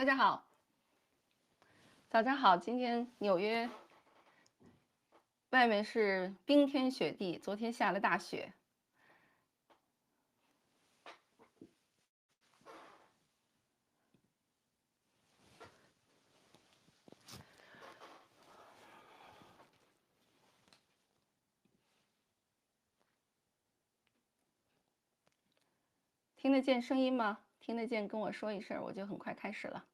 大家好，早上好。今天纽约外面是冰天雪地，昨天下了大雪。听得见声音吗？听得见，跟我说一声，我就很快开始了。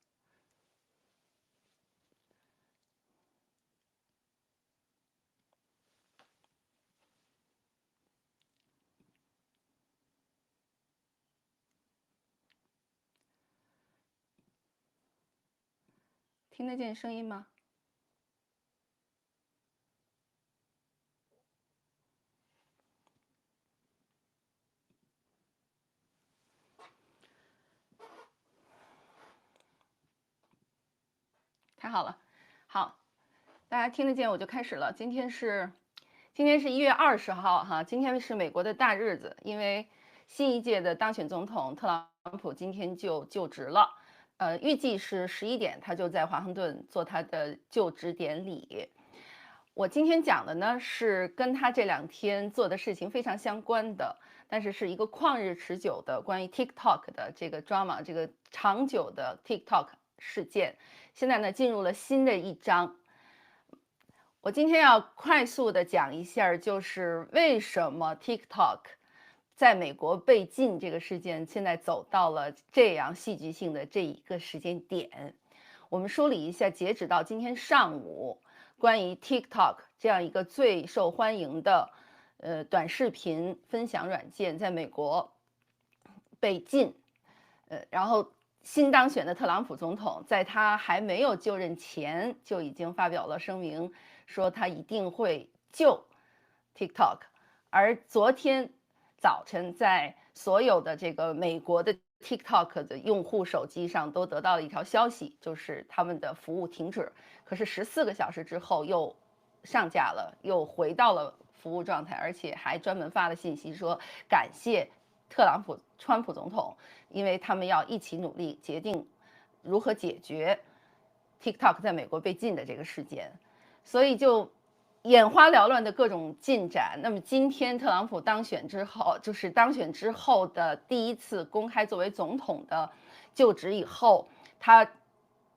听得见声音吗？太好了，好，大家听得见我就开始了。今天是1月20号哈，今天是美国的大日子，因为新一届的当选总统特朗普今天就就职了。预计是11点，他就在华盛顿做他的就职典礼。我今天讲的呢是跟他这2天做的事情非常相关的，但是是一个旷日持久的关于 TikTok 的这个 drama，这个长久的 TikTok 事件，现在呢进入了新的一章。我今天要快速的讲一下，就是为什么 TikTok 在美国被禁这个事件，现在走到了这样戏剧性的这一个时间点。我们梳理一下，截止到今天上午，关于 TikTok 这样一个最受欢迎的短视频分享软件在美国被禁。然后新当选的特朗普总统在他还没有就任前就已经发表了声明，说他一定会救 TikTok。而昨天早晨，在所有的这个美国的 TikTok 的用户手机上都得到了一条消息，就是他们的服务停止。可是14个小时之后又上架了，又回到了服务状态，而且还专门发了信息说感谢川普总统，因为他们要一起努力，决定如何解决 TikTok 在美国被禁的这个事件。所以就眼花缭乱的各种进展。那么今天特朗普当选之后，就是当选之后的第一次公开作为总统的就职以后，他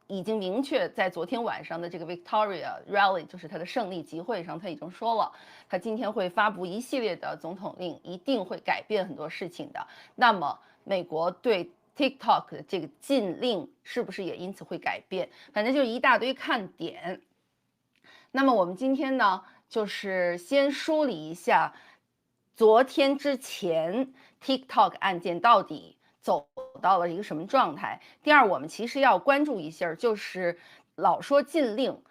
已经明确在昨天晚上的这个 Victoria Rally， 就是他的胜利集会上，他已经说了，他今天会发布一系列的总统令，一定会改变很多事情的。那么美国对 TikTok 的这个禁令是不是也因此会改变？反正就一大堆看点。那么我们今天呢，就是先梳理一下昨天之前 TikTok 案件到底走到了一个什么状态。第二，我们其实要关注一下，就是老说禁令，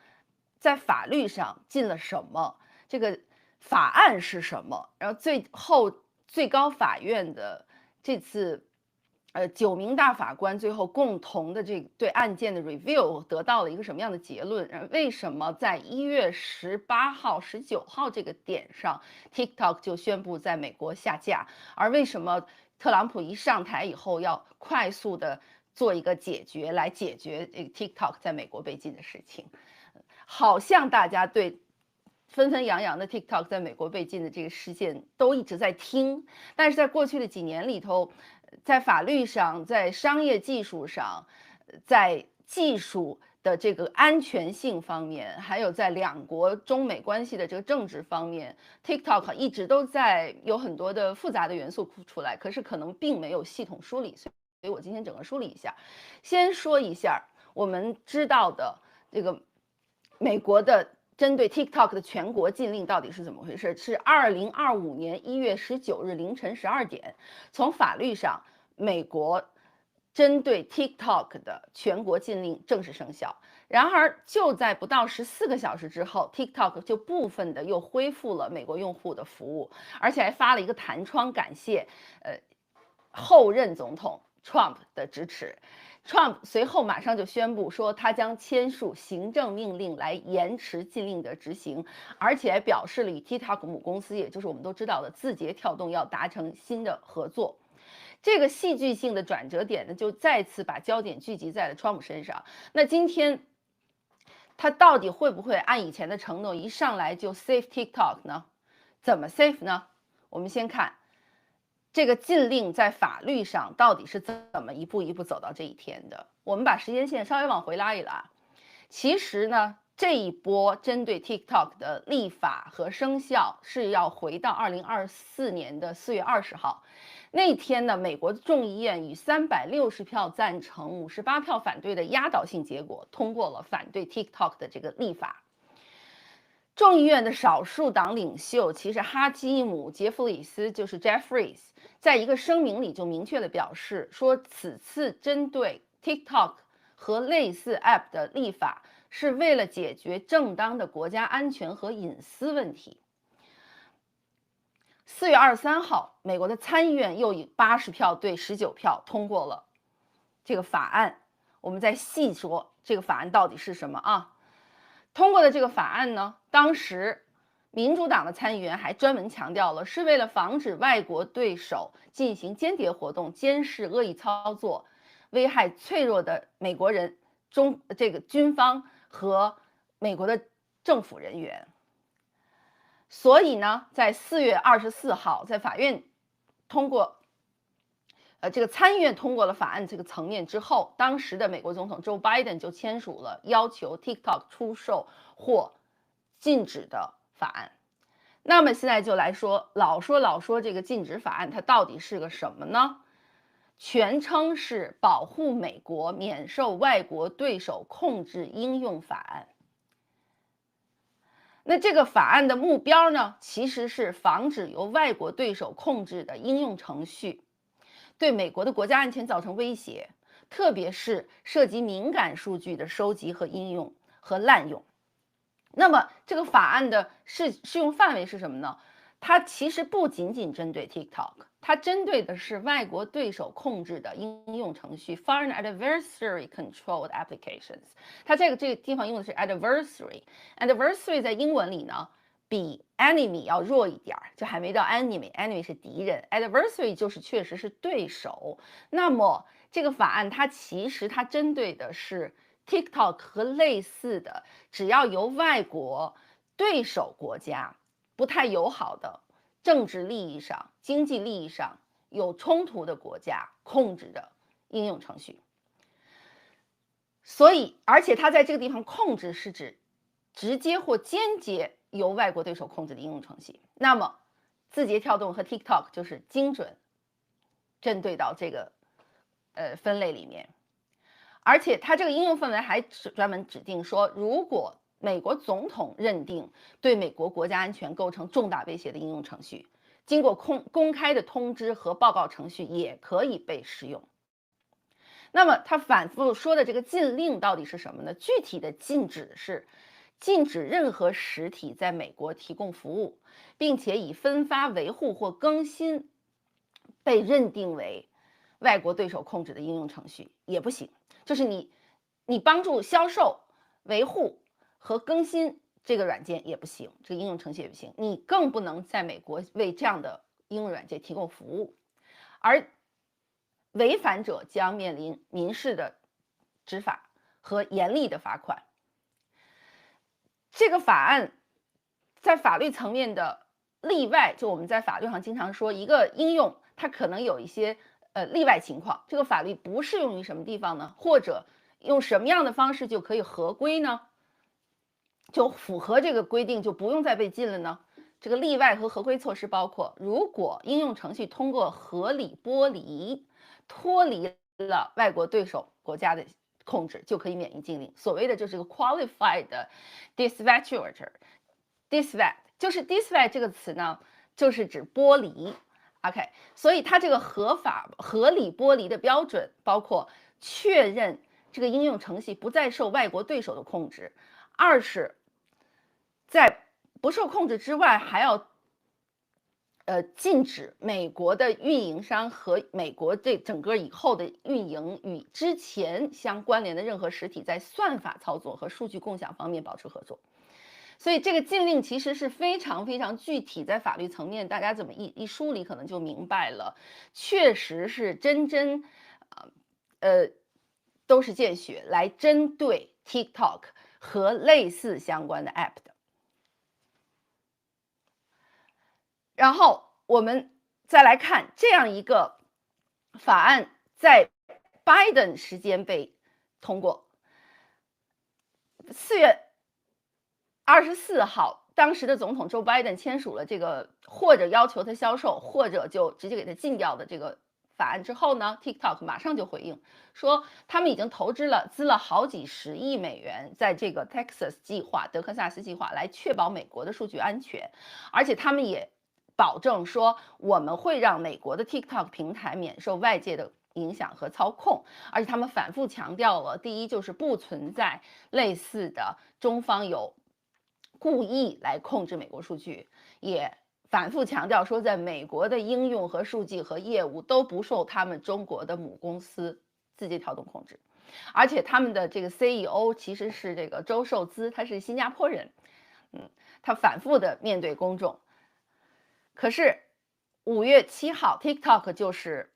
在法律上禁了什么，这个法案是什么，然后最后最高法院的这次9名大法官最后共同的这个对案件的 review 得到了一个什么样的结论？为什么在1月18号、19号这个点上 TikTok 就宣布在美国下架？而为什么特朗普一上台以后要快速的做一个解决，来解决这个 TikTok 在美国被禁的事情？好像大家对纷纷扬扬的 TikTok 在美国被禁的这个事件都一直在听，但是在过去的几年里头，在法律上、在商业技术上、在技术的这个安全性方面，还有在两国中美关系的这个政治方面，TikTok 一直都在有很多的复杂的元素出来，可是可能并没有系统梳理，所以我今天整个梳理一下，先说一下我们知道的这个美国的针对 TikTok 的全国禁令到底是怎么回事？是2025年1月19日凌晨12点，从法律上，美国针对 TikTok 的全国禁令正式生效。然而，就在不到14个小时之后 ，TikTok 就部分的又恢复了美国用户的服务，而且还发了一个弹窗感谢后任总统 Trump 的支持。Trump 随后马上就宣布说，他将签署行政命令来延迟禁令的执行，而且还表示了与 TikTok 母公司，也就是我们都知道的字节跳动要达成新的合作。这个戏剧性的转折点呢，就再次把焦点聚集在了川普身上。那今天他到底会不会按以前的承诺一上来就 save TikTok 呢？怎么 save 呢？我们先看这个禁令在法律上到底是怎么一步一步走到这一天的。我们把时间线稍微往回拉一拉，其实呢，这一波针对 TikTok 的立法和生效是要回到2024年的4月20号。那天呢，美国的众议院以360票赞成、58票反对的压倒性结果通过了反对 TikTok 的这个立法。众议院的少数党领袖，其实哈基姆·杰弗里斯就是 Jeffries， 在一个声明里就明确的表示说，此次针对 TikTok 和类似 App 的立法是为了解决正当的国家安全和隐私问题。4月23号，美国的参议院又以80票对19票通过了这个法案。我们再细说这个法案到底是什么啊？通过的这个法案呢，当时民主党的参议员还专门强调了，是为了防止外国对手进行间谍活动、监视、恶意操作，危害脆弱的美国人、这个军方和美国的政府人员。所以呢，在4月24号，在法院通过，这个参议院通过了法案这个层面之后，当时的美国总统 Joe Biden 就签署了要求 TikTok 出售或禁止的法案。那么现在就来说，老说这个禁止法案它到底是个什么呢？全称是保护美国免受外国对手控制应用法案。那这个法案的目标呢，其实是防止由外国对手控制的应用程序对美国的国家安全造成威胁，特别是涉及敏感数据的收集和应用和滥用。那么这个法案的适用范围是什么呢？它其实不仅仅针对 TikTok， 它针对的是外国对手控制的应用程序 Foreign Adversary Controlled Applications。它这个地方用的是 adversary 在英文里呢，比 enemy 要弱一点，就还没到 enemy 是敌人 ，adversary 就是确实是对手。那么这个法案它其实它针对的是 TikTok 和类似的，只要由外国对手国家不太友好的政治利益上、经济利益上有冲突的国家控制的应用程序。所以，而且它在这个地方控制是指直接或间接由外国对手控制的应用程序。那么，字节跳动和 TikTok 就是精准针对到这个分类里面。而且它这个应用范围还专门指定说，如果美国总统认定对美国国家安全构成重大威胁的应用程序，经过公开的通知和报告程序也可以被使用。那么他反复说的这个禁令到底是什么呢？具体的禁止是禁止任何实体在美国提供服务，并且以分发、维护或更新被认定为外国对手控制的应用程序也不行。就是你帮助销售、维护和更新这个软件也不行，这个应用程序也不行，你更不能在美国为这样的应用软件提供服务，而违反者将面临民事的执法和严厉的罚款。这个法案在法律层面的例外，就我们在法律上经常说，一个应用它可能有一些例外情况，这个法律不适用于什么地方呢？或者用什么样的方式就可以合规呢？就符合这个规定就不用再被禁了呢？这个例外和合规措施包括，如果应用程序通过合理剥离脱离了外国对手国家的控制，就可以免于禁令。所谓的就是个 qualified dispatcher，disvat 就是 disvat 这个词呢，就是指剥离。OK， 所以它这个合理剥离的标准包括确认这个应用程序不再受外国对手的控制，二是在不受控制之外，还要禁止美国的运营商和美国这整个以后的运营与之前相关联的任何实体在算法操作和数据共享方面保持合作。所以这个禁令其实是非常非常具体，在法律层面，大家怎么一梳理，可能就明白了。确实是都是见血来针对 TikTok 和类似相关的 App 的。然后我们再来看这样一个法案在 Biden 时间被通过，4月24号，当时的总统 Joe Biden 签署了这个或者要求他销售，或者就直接给他禁掉的这个法案之后呢 ，TikTok 马上就回应说，他们已经资了好几十亿美元在这个 Texas 计划、德克萨斯计划来确保美国的数据安全，而且他们也保证说，我们会让美国的 TikTok 平台免受外界的影响和操控，而且他们反复强调了，第一就是不存在类似的中方有故意来控制美国数据，也反复强调说，在美国的应用和数据和业务都不受他们中国的母公司字节跳动控制，而且他们的这个 CEO 其实是这个周受资，他是新加坡人，他反复的面对公众。可是5月7号 ，TikTok 就是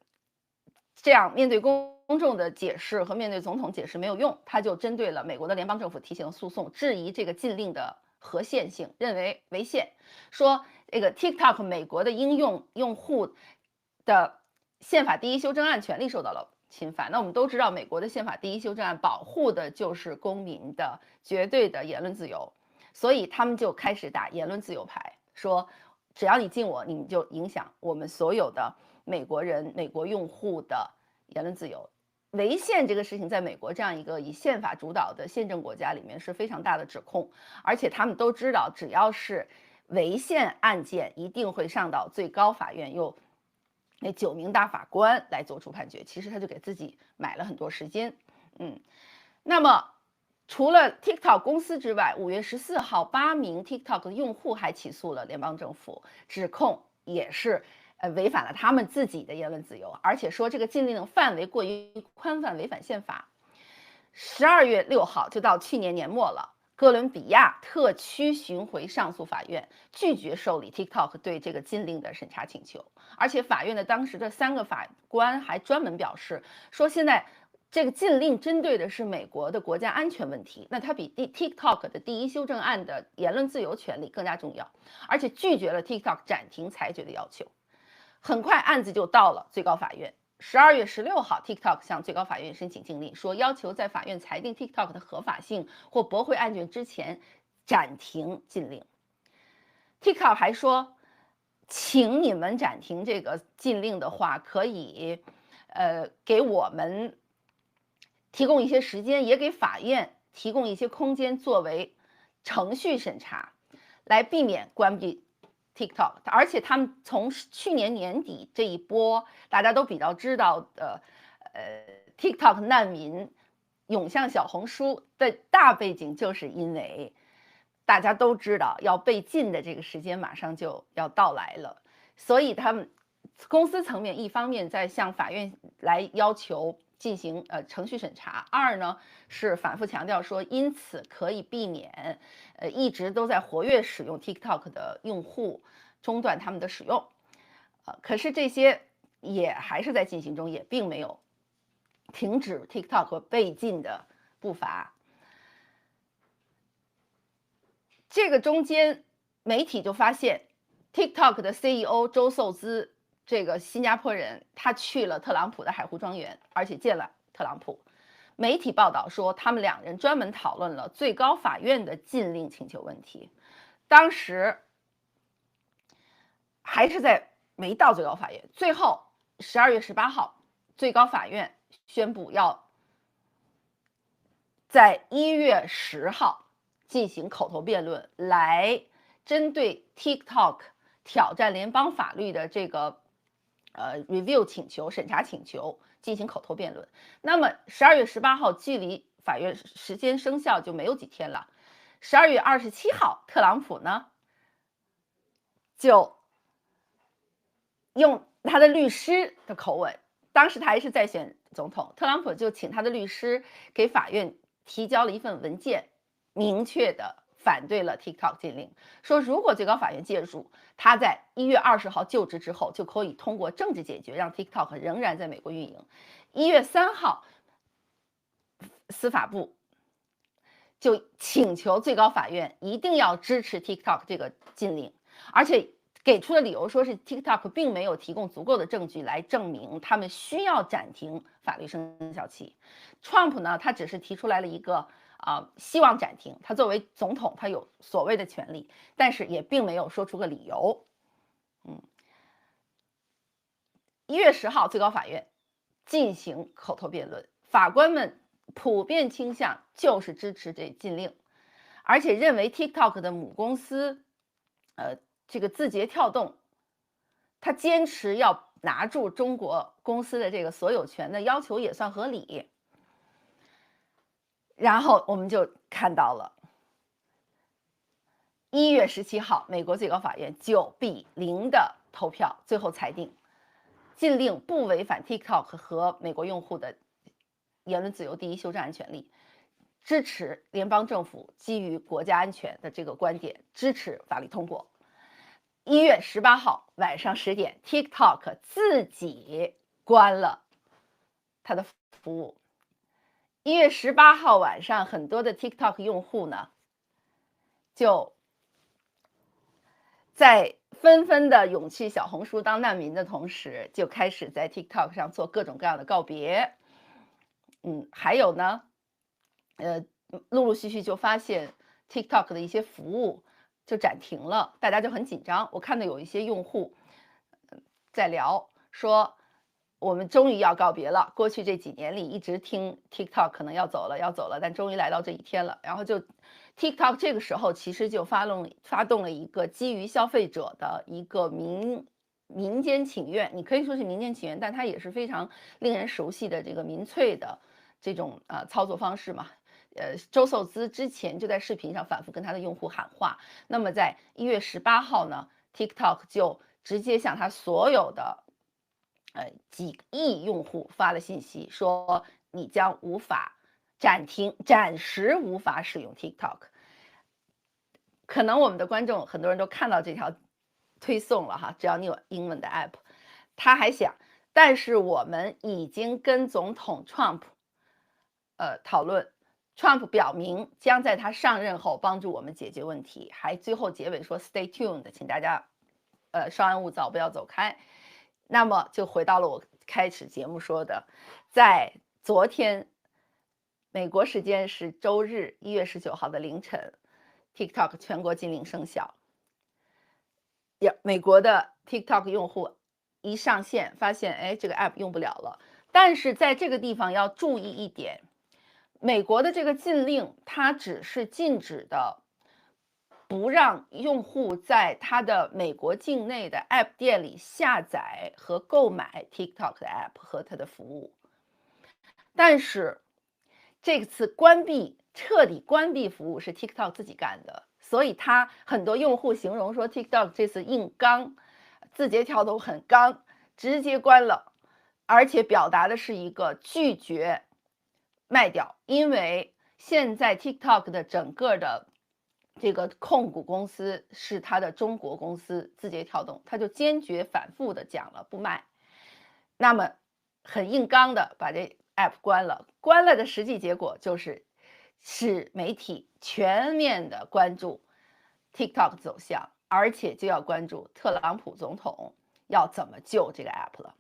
这样面对公众的解释和面对总统解释没有用，他就针对了美国的联邦政府提起了诉讼，质疑这个禁令的合宪性，认为违宪，说这个 TikTok 美国的应用用户的宪法第一修正案权利受到了侵犯。那我们都知道，美国的宪法第一修正案保护的就是公民的绝对的言论自由，所以他们就开始打言论自由牌，说只要你禁我，你就影响我们所有的美国人、美国用户的言论自由。违宪这个事情，在美国这样一个以宪法主导的宪政国家里面是非常大的指控，而且他们都知道，只要是违宪案件，一定会上到最高法院，由那9名大法官来做出判决。其实他就给自己买了很多时间。那么除了 TikTok 公司之外，5月14号，8名 TikTok 的用户还起诉了联邦政府，指控也是违反了他们自己的言论自由，而且说这个禁令的范围过于宽泛，违反宪法。12月6号，就到去年年末了，哥伦比亚特区巡回上诉法院拒绝受理 TikTok 对这个禁令的审查请求，而且法院的当时的3个法官还专门表示说，现在这个禁令针对的是美国的国家安全问题，那它比 TikTok 的第一修正案的言论自由权利更加重要，而且拒绝了 TikTok 暂停裁决的要求。很快案子就到了最高法院。12月16号 ，TikTok 向最高法院申请禁令，说要求在法院裁定 TikTok 的合法性或驳回案卷之前暂停禁令。TikTok 还说，请你们暂停这个禁令的话，可以给我们提供一些时间，也给法院提供一些空间，作为程序审查，来避免关闭 TikTok。而且他们从去年年底这一波大家都比较知道的TikTok 难民涌向小红书的大背景，就是因为大家都知道要被禁的这个时间马上就要到来了，所以他们公司层面一方面在向法院来要求进行程序审查，二呢是反复强调说，因此可以避免一直都在活跃使用 TikTok 的用户中断他们的使用。可是这些也还是在进行中，也并没有停止 TikTok 被禁的步伐。这个中间媒体就发现 TikTok 的 CEO 周受资，这个新加坡人，他去了特朗普的海湖庄园，而且见了特朗普。媒体报道说，他们2人专门讨论了最高法院的禁令请求问题。当时还是没到最高法院，最后12月18号，最高法院宣布要在1月10号进行口头辩论，来针对 TikTok 挑战联邦法律的这个review 请求、审查请求进行口头辩论。那么12月18号距离法院时间生效就没有几天了。12月27号，特朗普呢就用他的律师的口吻，当时他还是在选总统，特朗普就请他的律师给法院提交了一份文件，明确的反对了 TikTok 禁令，说如果最高法院介入，他在1月20号就职之后，就可以通过政治解决，让 TikTok 仍然在美国运营。1月3号，司法部就请求最高法院一定要支持 TikTok 这个禁令，而且给出的理由说是 TikTok 并没有提供足够的证据来证明他们需要暂停法律生效期。Trump 呢，他只是提出来了一个希望暂停，他作为总统，他有所谓的权利，但是也并没有说出个理由。1月10号，最高法院进行口头辩论，法官们普遍倾向就是支持这禁令，而且认为 TikTok 的母公司，这个字节跳动，他坚持要拿住中国公司的这个所有权的要求也算合理。然后我们就看到了1月17号，美国最高法院9-0的投票，最后裁定禁令不违反 TikTok 和美国用户的言论自由第一修正案权利，支持联邦政府基于国家安全的这个观点，支持法律通过。1月18号晚上10点 ，TikTok 自己关了它的服务。1月18号晚上，很多的 TikTok 用户呢，就在纷纷的涌去小红书当难民的同时，就开始在 TikTok 上做各种各样的告别。还有呢，陆陆续续就发现 TikTok 的一些服务就暂停了，大家就很紧张。我看到有一些用户在聊说，我们终于要告别了。过去这几年里一直听 TikTok 可能要走了，但终于来到这一天了。然后就 TikTok 这个时候其实就发动了一个基于消费者的一个民间请愿，你可以说是民间请愿，但它也是非常令人熟悉的这个民粹的这种操作方式嘛。周受资之前就在视频上反复跟他的用户喊话。那么在1月18号呢 ，TikTok 就直接向他所有的几亿用户发了信息，说你将无法暂时无法使用 TikTok。可能我们的观众很多人都看到这条推送了哈，只要你有英文的 app。他还想，但是我们已经跟总统 Trump 讨论。Trump 表明将在他上任后帮助我们解决问题，还最后结尾说 Stay tuned， 请大家稍安勿躁，不要走开。那么就回到了我开始节目说的，在昨天美国时间是周日1月19号的凌晨， TikTok 全国禁令生效。美国的 TikTok 用户一上线发现这个 app 用不了了。但是在这个地方要注意一点，美国的这个禁令，它只是禁止的不让用户在他的美国境内的 App 店里下载和购买 TikTok 的 App 和它的服务。但是这次彻底关闭服务是 TikTok 自己干的，所以很多用户形容说 TikTok 这次硬刚，字节跳动很刚，直接关了，而且表达的是一个拒绝卖掉，因为现在 TikTok 的整个的这个控股公司是他的中国公司字节跳动，他就坚决反复的讲了不卖，那么很硬刚的把这 app 关了。关了的实际结果就是使媒体全面的关注 TikTok 走向，而且就要关注特朗普总统要怎么救这个 app 了。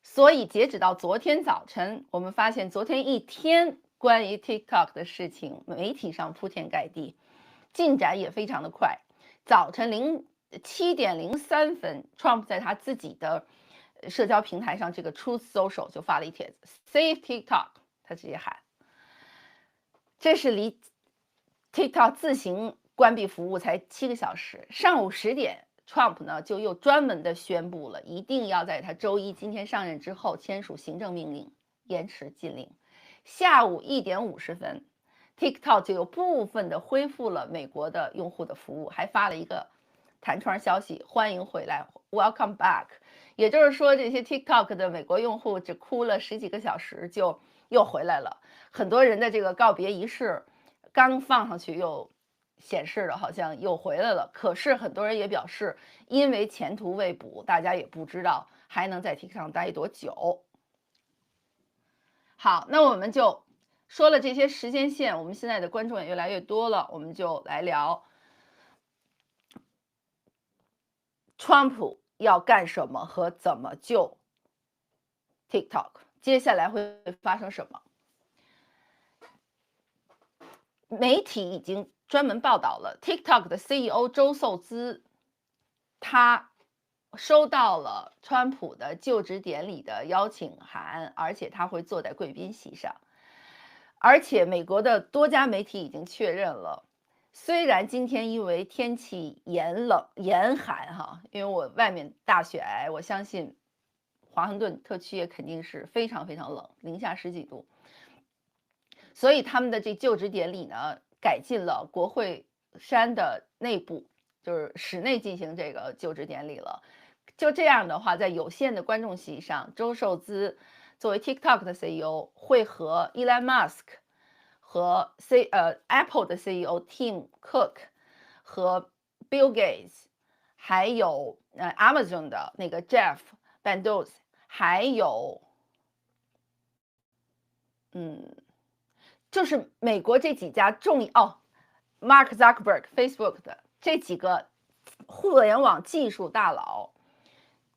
所以截止到昨天早晨，我们发现昨天一天关于 TikTok 的事情，媒体上铺天盖地，进展也非常的快。早晨7点03分 ，Trump 在他自己的社交平台上，这个 Truth Social 就发了一帖子 ，Save TikTok， 他直接喊。这是离 TikTok 自行关闭服务才7个小时。上午10点。Trump 呢就又专门的宣布了，一定要在他周一今天上任之后签署行政命令，延迟禁令。下午1点50分 ，TikTok 就有部分的恢复了美国的用户的服务，还发了一个弹窗消息，欢迎回来 ，Welcome back。也就是说，这些 TikTok 的美国用户只哭了10几个小时就又回来了。很多人的这个告别仪式刚放上去又显示的好像又回来了，可是很多人也表示，因为前途未卜，大家也不知道还能在 TikTok 上待多久。好，那我们就说了这些时间线，我们现在的观众也越来越多了，我们就来聊川普要干什么和怎么救 TikTok， 接下来会发生什么？媒体已经专门报道了 TikTok 的 CEO 周受资，他收到了川普的就职典礼的邀请函，而且他会坐在贵宾席上。而且美国的多家媒体已经确认了，虽然今天因为天气严寒哈，因为我外面大雪皑，我相信华盛顿特区也肯定是非常非常冷，零下10几度。所以他们的这就职典礼呢，改进了国会山的内部，就是室内进行这个就职典礼了。就这样的话，在有限的观众席上，周受资作为 TikTok 的 CEO 会和 Elon Musk 和 Apple 的 CEO Tim Cook 和 Bill Gates， 还有Amazon 的那个 Jeff Bezos， 还有就是美国这几家Mark Zuckerberg Facebook 的这几个互联网技术大佬，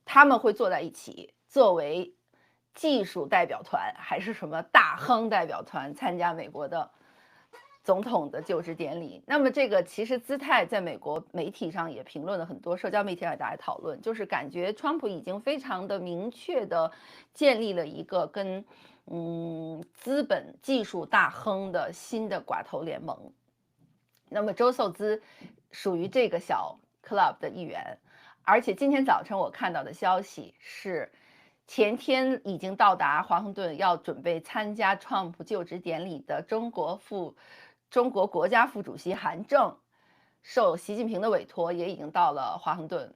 他们会坐在一起，作为技术代表团还是什么大亨代表团参加美国的总统的就职典礼。那么这个其实姿态在美国媒体上也评论了很多，社交媒体上大家讨论，就是感觉川普已经非常的明确的建立了一个跟资本技术大亨的新的寡头联盟。那么周受资属于这个小 club 的一员，而且今天早晨我看到的消息是，前天已经到达华盛顿，要准备参加川普就职典礼的中国国家副主席韩正，受习近平的委托，也已经到了华盛顿。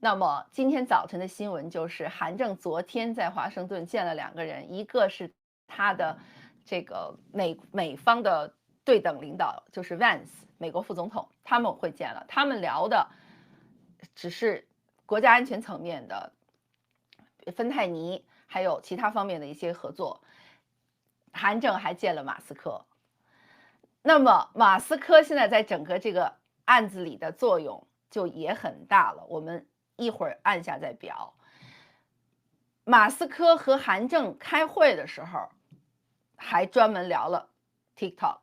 那么今天早晨的新闻就是，韩正昨天在华盛顿见了2个人，一个是他的这个美方的对等领导，就是 Vance 美国副总统，他们会见了，他们聊的只是国家安全层面的芬太尼，还有其他方面的一些合作。韩正还见了马斯克。那么马斯克现在在整个这个案子里的作用就也很大了，我们一会儿按下再表。马斯克和韩正开会的时候，还专门聊了 TikTok。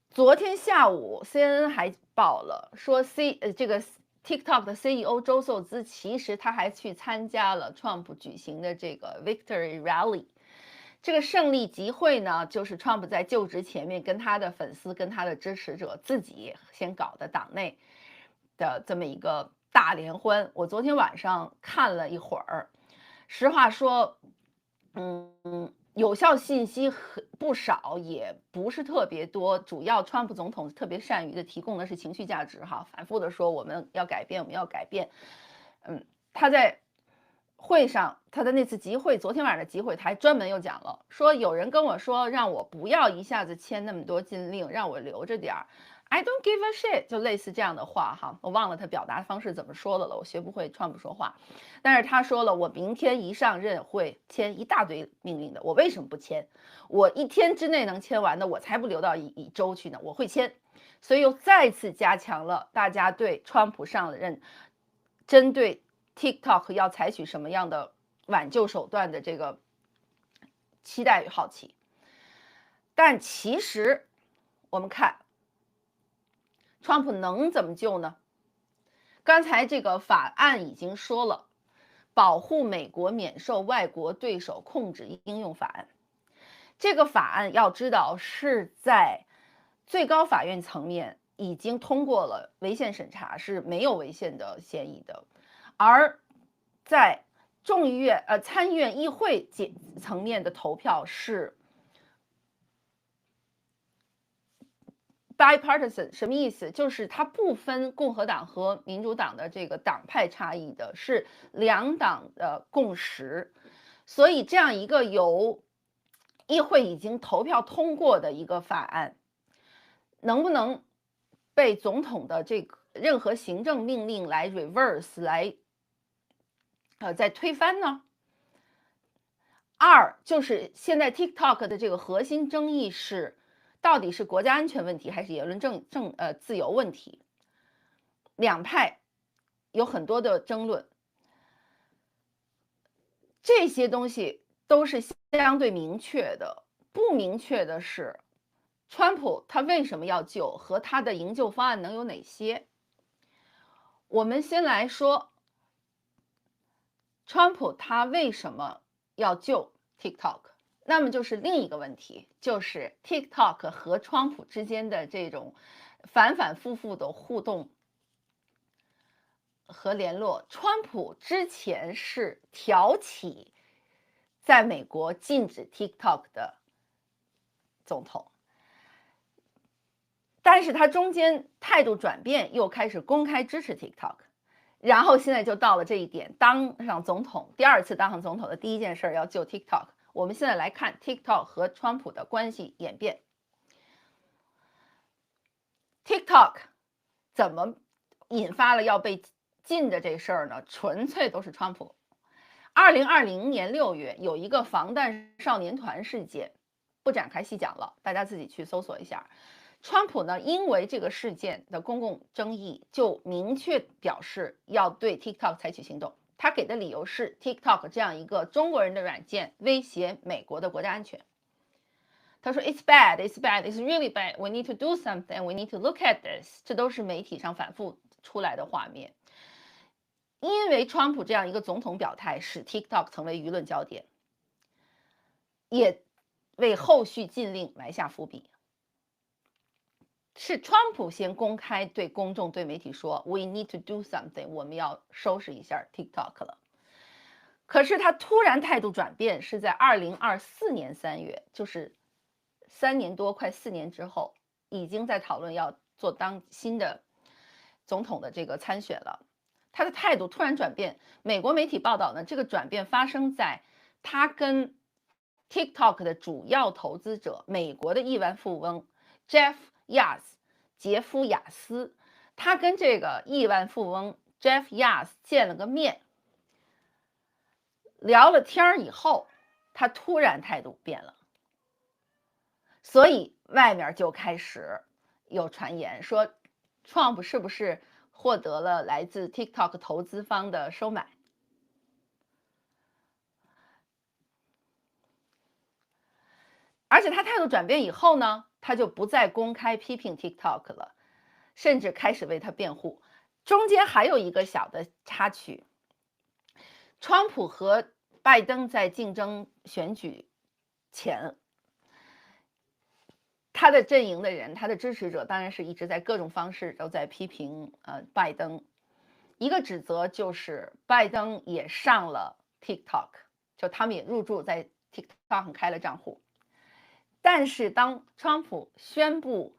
昨天下午 CNN 还报了说这个 TikTok 的 CEO 周受资，其实他还去参加了 Trump 举行的这个 Victory Rally。这个胜利集会呢，就是 Trump 在就职前面跟他的粉丝、跟他的支持者自己先搞的党内的这么一个大联欢。我昨天晚上看了一会儿，实话说，有效信息不少，也不是特别多。主要川普总统特别善于的提供的是情绪价值哈，反复的说我们要改变，我们要改变。他在会上，他的那次集会，昨天晚上的集会，他还专门又讲了，说有人跟我说让我不要一下子签那么多禁令，让我留着点儿。I don't give a shit， 就类似这样的话哈，我忘了他表达方式怎么说的了，我学不会川普说话。但是他说了，我明天一上任会签一大堆命令的，我为什么不签？我1天之内能签完的，我才不留到一周去呢，我会签。所以又再次加强了大家对川普上了任，针对 TikTok 要采取什么样的挽救手段的这个期待与好奇。但其实我们看川普能怎么救呢？刚才这个法案已经说了，保护美国免受外国对手控制应用法案。这个法案要知道是在最高法院层面已经通过了违宪审查，是没有违宪的嫌疑的。而在众议院、参议院议会层面的投票是 bipartisan， 什么意思？就是它不分共和党和民主党的这个党派差异的，是2党的共识。所以这样一个由议会已经投票通过的一个法案，能不能被总统的这个任何行政命令来 reverse 来再推翻呢？二就是现在 TikTok 的这个核心争议是，到底是国家安全问题还是言论自由问题？两派有很多的争论，这些东西都是相对明确的。不明确的是，川普他为什么要救和他的营救方案能有哪些？我们先来说，川普他为什么要救 TikTok？那么就是另一个问题，就是 TikTok 和川普之间的这种反反复复的互动和联络。川普之前是挑起在美国禁止 TikTok 的总统，但是他中间态度转变，又开始公开支持 TikTok， 然后现在就到了这一点，当上总统，第二次当上总统的第一件事要救 TikTok。我们现在来看 TikTok 和川普的关系演变。TikTok 怎么引发了要被禁的这事儿呢？纯粹都是川普。2020年6月有一个防弹少年团事件，不展开细讲了，大家自己去搜索一下。川普呢，因为这个事件的公共争议，就明确表示要对 TikTok 采取行动。他给的理由是 TikTok 这样一个中国人的软件威胁美国的国家安全。他说 It's bad, it's bad, it's really bad. We need to do something. We need to look at this. 这都是媒体上反复出来的画面。因为川普这样一个总统表态，使 TikTok 成为舆论焦点，也为后续禁令埋下伏笔。是川普先公开对公众、对媒体说 "We need to do something"， 我们要收拾一下 TikTok 了。可是他突然态度转变是在2024年3月，就是3年多，快4年之后，已经在讨论要做当新的总统的这个参选了。他的态度突然转变，美国媒体报道呢，这个转变发生在他跟 TikTok 的主要投资者，美国的亿万富翁 Jeff Yazz 杰夫·雅斯，他跟这个亿万富翁 Jeff Yazz 见了个面，聊了天儿以后，他突然态度变了，所以外面就开始有传言说 Trump 是不是获得了来自 TikTok 投资方的收买。而且他态度转变以后呢，他就不再公开批评 TikTok 了，甚至开始为他辩护。中间还有一个小的插曲，川普和拜登在竞争选举前，他的阵营的人，他的支持者当然是一直在各种方式都在批评拜登。一个指责就是拜登也上了 TikTok， 就他们也入驻在 TikTok 上开了账户。但是当川普宣布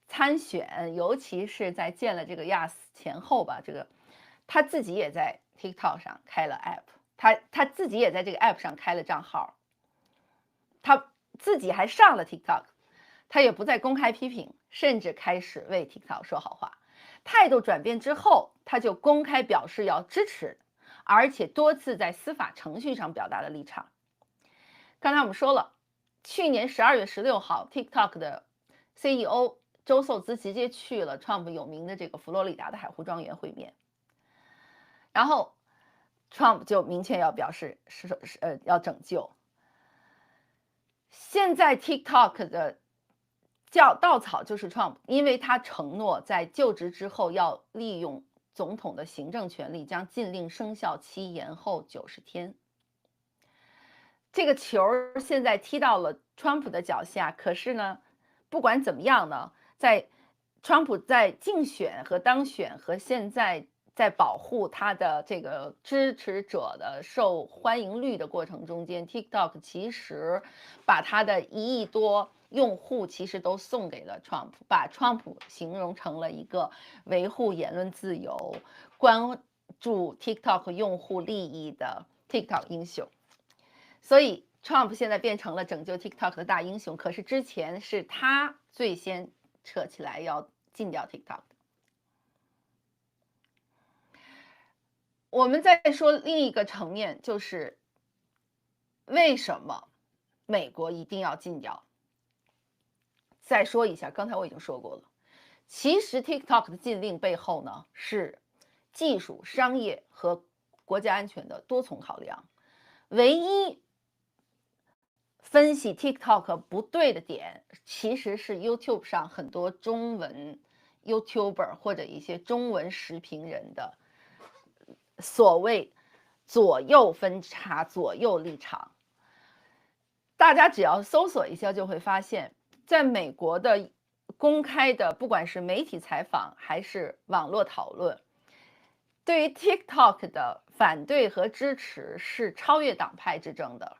参选，尤其是在见了这个亚斯前后吧，这个他自己也在 TikTok 上开了 app， 他自己也在这个 app 上开了账号，他自己还上了 TikTok， 他也不再公开批评，甚至开始为 TikTok 说好话。态度转变之后，他就公开表示要支持，而且多次在司法程序上表达了立场。刚才我们说了，去年12月16号 ，TikTok 的 CEO 周受资直接去了 Trump 有名的这个佛罗里达的海湖庄园会面，然后 Trump 就明确要表示要拯救。现在 TikTok 的稻草就是 Trump， 因为他承诺在就职之后要利用总统的行政权力，将禁令生效期延后90天。这个球现在踢到了川普的脚下，可是呢，不管怎么样呢，在川普在竞选和当选和现在在保护他的这个支持者的受欢迎率的过程中间 ，TikTok 其实把他的1亿多用户其实都送给了 Trump， 把 Trump 形容成了一个维护言论自由、关注 TikTok 用户利益的 TikTok 英雄。所以 Trump 现在变成了拯救 TikTok 的大英雄，可是之前是他最先扯起来要禁掉 TikTok 的。我们再说另一个层面，就是为什么美国一定要禁掉？再说一下，刚才我已经说过了，其实 TikTok 的禁令背后呢是技术、商业和国家安全的多重考量。唯一分析 TikTok 不对的点，其实是 YouTube 上很多中文 YouTuber 或者一些中文时评人的所谓左右分叉、左右立场。大家只要搜索一下，就会发现，在美国的公开的，不管是媒体采访还是网络讨论，对于 TikTok 的反对和支持是超越党派之争的。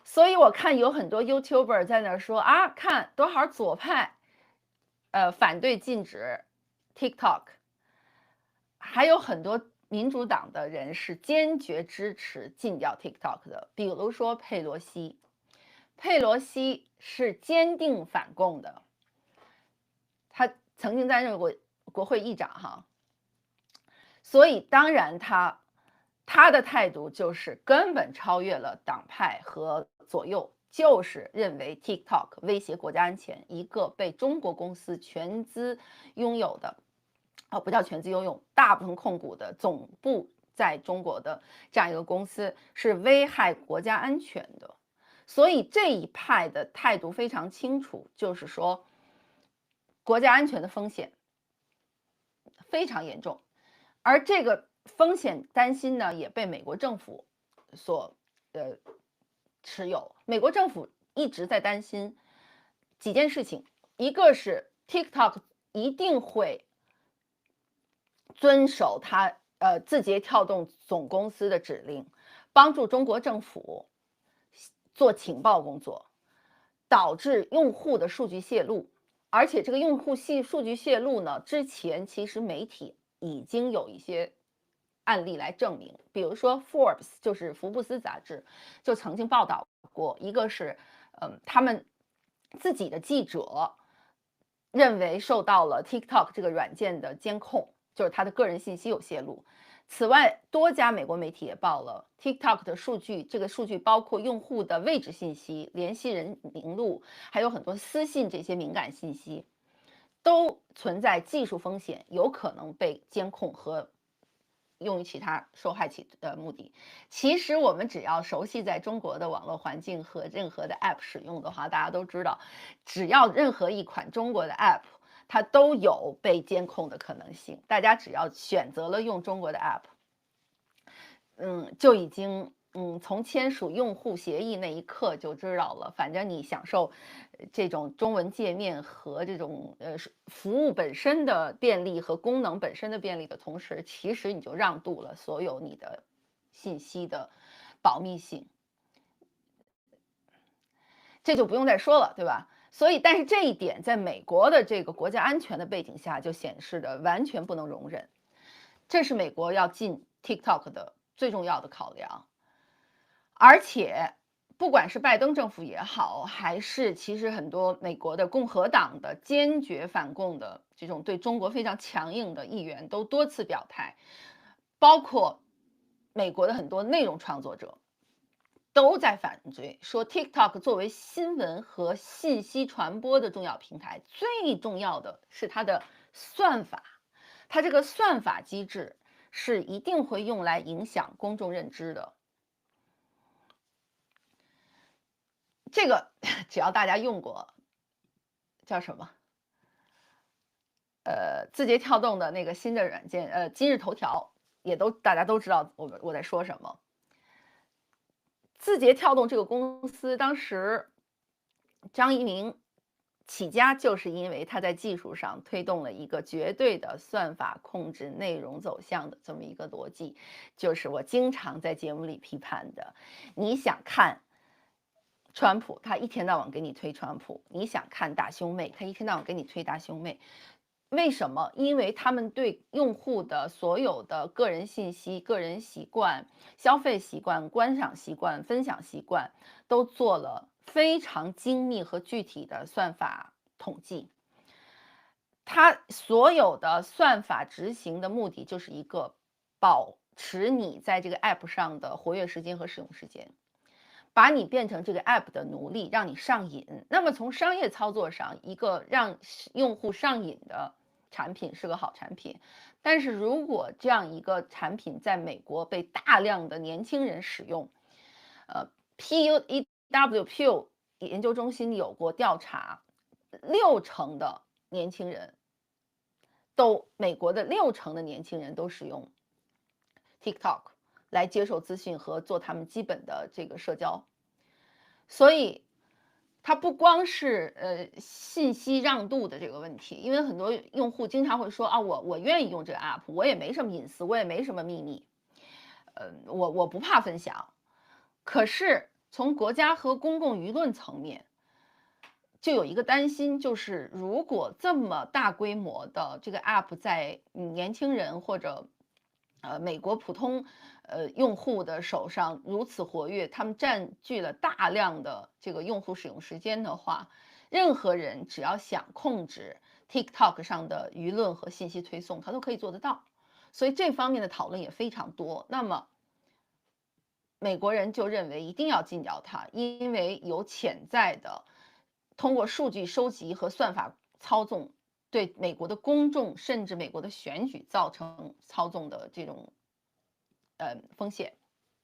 所以我看有很多 YouTuber 在那说啊，看多少左派，反对禁止 TikTok，还有很多民主党的人是坚决支持禁掉 TikTok 的，比如说佩洛西。佩洛西是坚定反共的，他曾经担任过国会议长哈，所以当然他的态度就是根本超越了党派和左右，就是认为 TikTok 威胁国家安全，一个被中国公司全资拥有的，不叫全资拥有，大部分控股的总部在中国的这样一个公司是危害国家安全的。所以这一派的态度非常清楚，就是说国家安全的风险非常严重，而这个风险担心呢，也被美国政府所持有。美国政府一直在担心几件事情，一个是 TikTok 一定会遵守它字节跳动总公司的指令，帮助中国政府做情报工作，导致用户的数据泄露。而且这个用户数据泄露呢，之前其实媒体已经有一些案例来证明，比如说 Forbes 就是福布斯杂志就曾经报道过，一个是他们自己的记者认为受到了 TikTok 这个软件的监控，就是他的个人信息有泄露。此外，多家美国媒体也报了 TikTok 的数据，这个数据包括用户的位置信息、联系人名录，还有很多私信这些敏感信息，都存在技术风险，有可能被监控和用于其他受害的目的。其实我们只要熟悉在中国的网络环境和任何的 App 使用的话，大家都知道，只要任何一款中国的 App，它都有被监控的可能性。大家只要选择了用中国的 App，就已经从签署用户协议那一刻就知道了。反正你享受这种中文界面和这种服务本身的便利和功能本身的便利的同时，其实你就让渡了所有你的信息的保密性，这就不用再说了，对吧？所以，但是这一点在美国的这个国家安全的背景下，就显示的完全不能容忍。这是美国要禁 TikTok 的最重要的考量。而且，不管是拜登政府也好，还是其实很多美国的共和党的坚决反共的这种对中国非常强硬的议员，都多次表态，包括美国的很多内容创作者都在反对，说 TikTok 作为新闻和信息传播的重要平台，最重要的是它的算法，它这个算法机制是一定会用来影响公众认知的。这个只要大家用过，叫什么？字节跳动的那个新的软件，今日头条，大家都知道我在说什么。字节跳动这个公司当时张一鸣起家，就是因为他在技术上推动了一个绝对的算法控制内容走向的这么一个逻辑，就是我经常在节目里批判的。你想看川普，他一天到晚给你推川普；你想看大胸妹，他一天到晚给你推大胸妹。为什么？因为他们对用户的所有的个人信息、个人习惯、消费习惯、观赏习惯、分享习惯，都做了非常精密和具体的算法统计。它所有的算法执行的目的就是一个保持你在这个 App 上的活跃时间和使用时间，把你变成这个 App 的奴隶，让你上瘾。那么从商业操作上，一个让用户上瘾的产品是个好产品，但是如果这样一个产品在美国被大量的年轻人使用，PUEW 研究中心有过调查，60%的年轻人美国的60%的年轻人都使用 TikTok 来接受资讯和做他们基本的这个社交，所以它不光是信息让渡的这个问题，因为很多用户经常会说啊，我愿意用这个 app， 我也没什么隐私，我也没什么秘密，我不怕分享。可是从国家和公共舆论层面，就有一个担心，就是如果这么大规模的这个 app 在年轻人或者美国普通用户的手上如此活跃，他们占据了大量的这个用户使用时间的话，任何人只要想控制 TikTok 上的舆论和信息推送，他都可以做得到。所以这方面的讨论也非常多。那么美国人就认为一定要禁掉它，因为有潜在的通过数据收集和算法操纵，对美国的公众甚至美国的选举造成操纵的这种风险。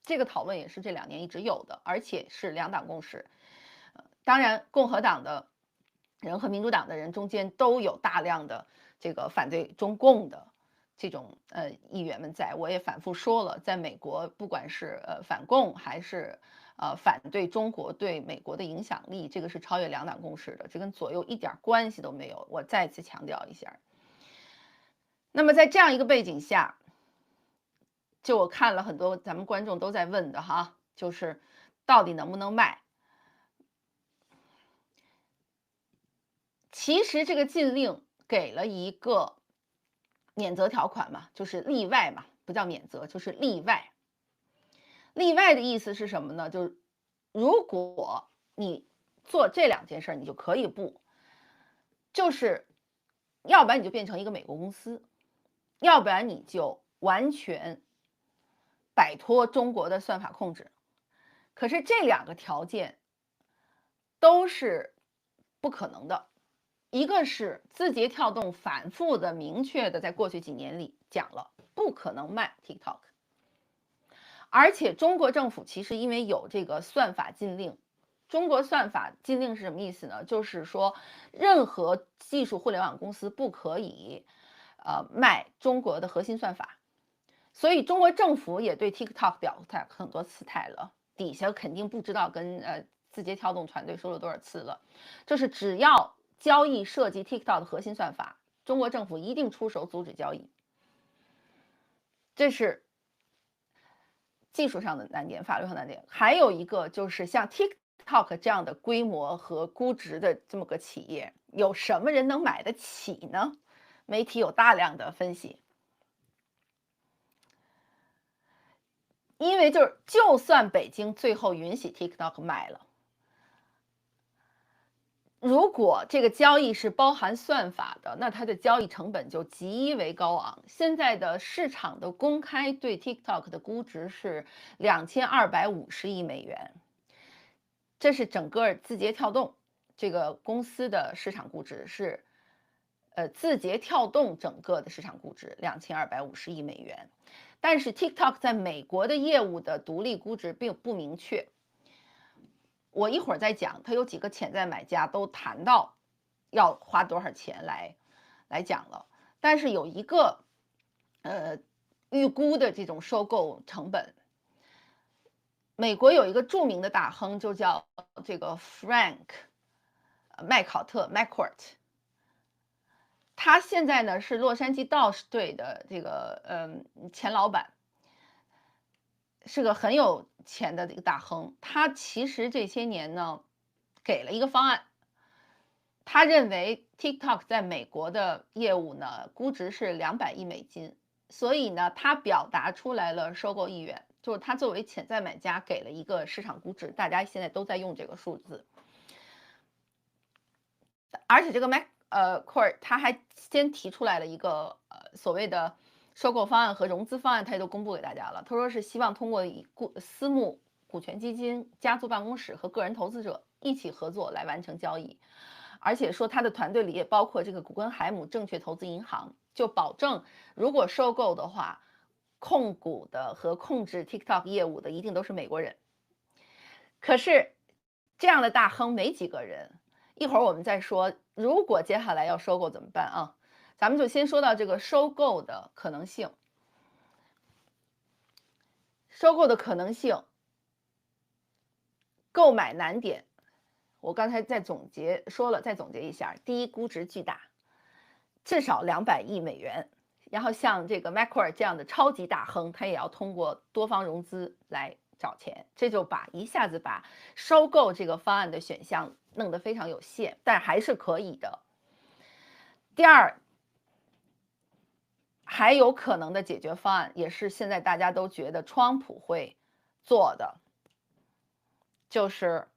这个讨论也是这2年一直有的，而且是两党共识。当然，共和党的人和民主党的人中间都有大量的这个反对中共的这种议员们在。我也反复说了，在美国，不管是反共还是反对中国对美国的影响力，这个是超越两党共识的，这跟左右一点关系都没有。我再次强调一下。那么在这样一个背景下，就我看了很多咱们观众都在问的哈，就是到底能不能卖？其实这个禁令给了一个免责条款嘛，就是例外嘛，不叫免责，就是例外。例外的意思是什么呢？就是如果你做这2件事，你就可以不，就是要不然你就变成一个美国公司，要不然你就完全摆脱中国的算法控制。可是这2个条件都是不可能的。一个是字节跳动反复的、明确的在过去几年里讲了，不可能卖 TikTok。而且中国政府其实因为有这个算法禁令，中国算法禁令是什么意思呢？就是说任何技术互联网公司不可以卖中国的核心算法。所以中国政府也对 TikTok 表态很多次态了，底下肯定不知道跟字节跳动团队说了多少次了，就是只要交易涉及 TikTok 的核心算法，中国政府一定出手阻止交易。这是技术上的难点，法律上的难点。还有一个就是像 TikTok 这样的规模和估值的这么个企业，有什么人能买得起呢？媒体有大量的分析。因为就算北京最后允许 TikTok 买了，如果这个交易是包含算法的，那它的交易成本就极为高昂。现在的市场的公开对 TikTok 的估值是2250亿美元，这是整个字节跳动这个公司的市场估值是，字节跳动整个的市场估值2250亿美元。但是 TikTok 在美国的业务的独立估值并不明确。我一会儿再讲，它有几个潜在买家都谈到要花多少钱来讲了。但是有一个预估的这种收购成本，美国有一个著名的大亨就叫这个 Frank 麦考特 McCourt。他现在呢是洛杉矶道士队的这个前老板，是个很有钱的这个大亨。他其实这些年呢给了一个方案，他认为 TikTok 在美国的业务呢估值是200亿美金，所以呢他表达出来了收购意愿，就是他作为潜在买家给了一个市场估值，大家现在都在用这个数字。而且这个 Court 他还先提出来了一个所谓的收购方案和融资方案，他也都公布给大家了。他说是希望通过以私募股权基金、家族办公室和个人投资者一起合作来完成交易，而且说他的团队里也包括这个古根海姆证券投资银行，就保证如果收购的话，控股的和控制 TikTok 业务的一定都是美国人。可是这样的大亨没几个人，一会儿我们再说，如果接下来要收购怎么办啊？咱们就先说到这个收购的可能性。收购的可能性，购买难点，我刚才在总结说了，再总结一下：第一，估值巨大，至少200亿美元。然后像这个 Macquarie 这样的超级大亨，他也要通过多方融资来找钱，这就一下子把收购这个方案的选项弄得非常有限，但还是可以的。第二，还有可能的解决方案，也是现在大家都觉得川普会做的，就是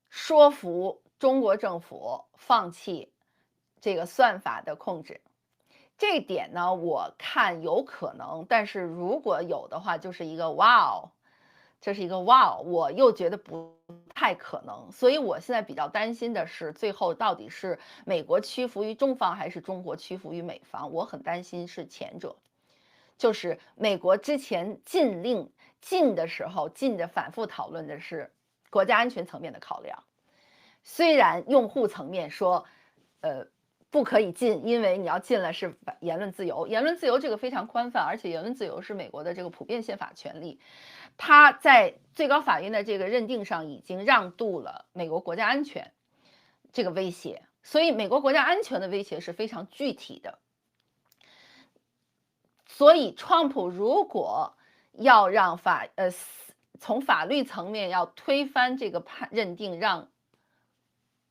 说服中国政府放弃这个算法的控制。这点呢，我看有可能，但是如果有的话，就是一个哇哦，这是一个哇哦，我又觉得不太可能。所以我现在比较担心的是，最后到底是美国屈服于中方，还是中国屈服于美方？我很担心是前者，就是美国之前禁的时候，禁的反复讨论的是国家安全层面的考量，虽然用户层面说，不可以禁，因为你要禁了是言论自由。言论自由这个非常宽泛，而且言论自由是美国的这个普遍宪法权利，它在最高法院的这个认定上已经让渡了美国国家安全这个威胁，所以美国国家安全的威胁是非常具体的。所以，川普如果要让从法律层面要推翻这个认定，让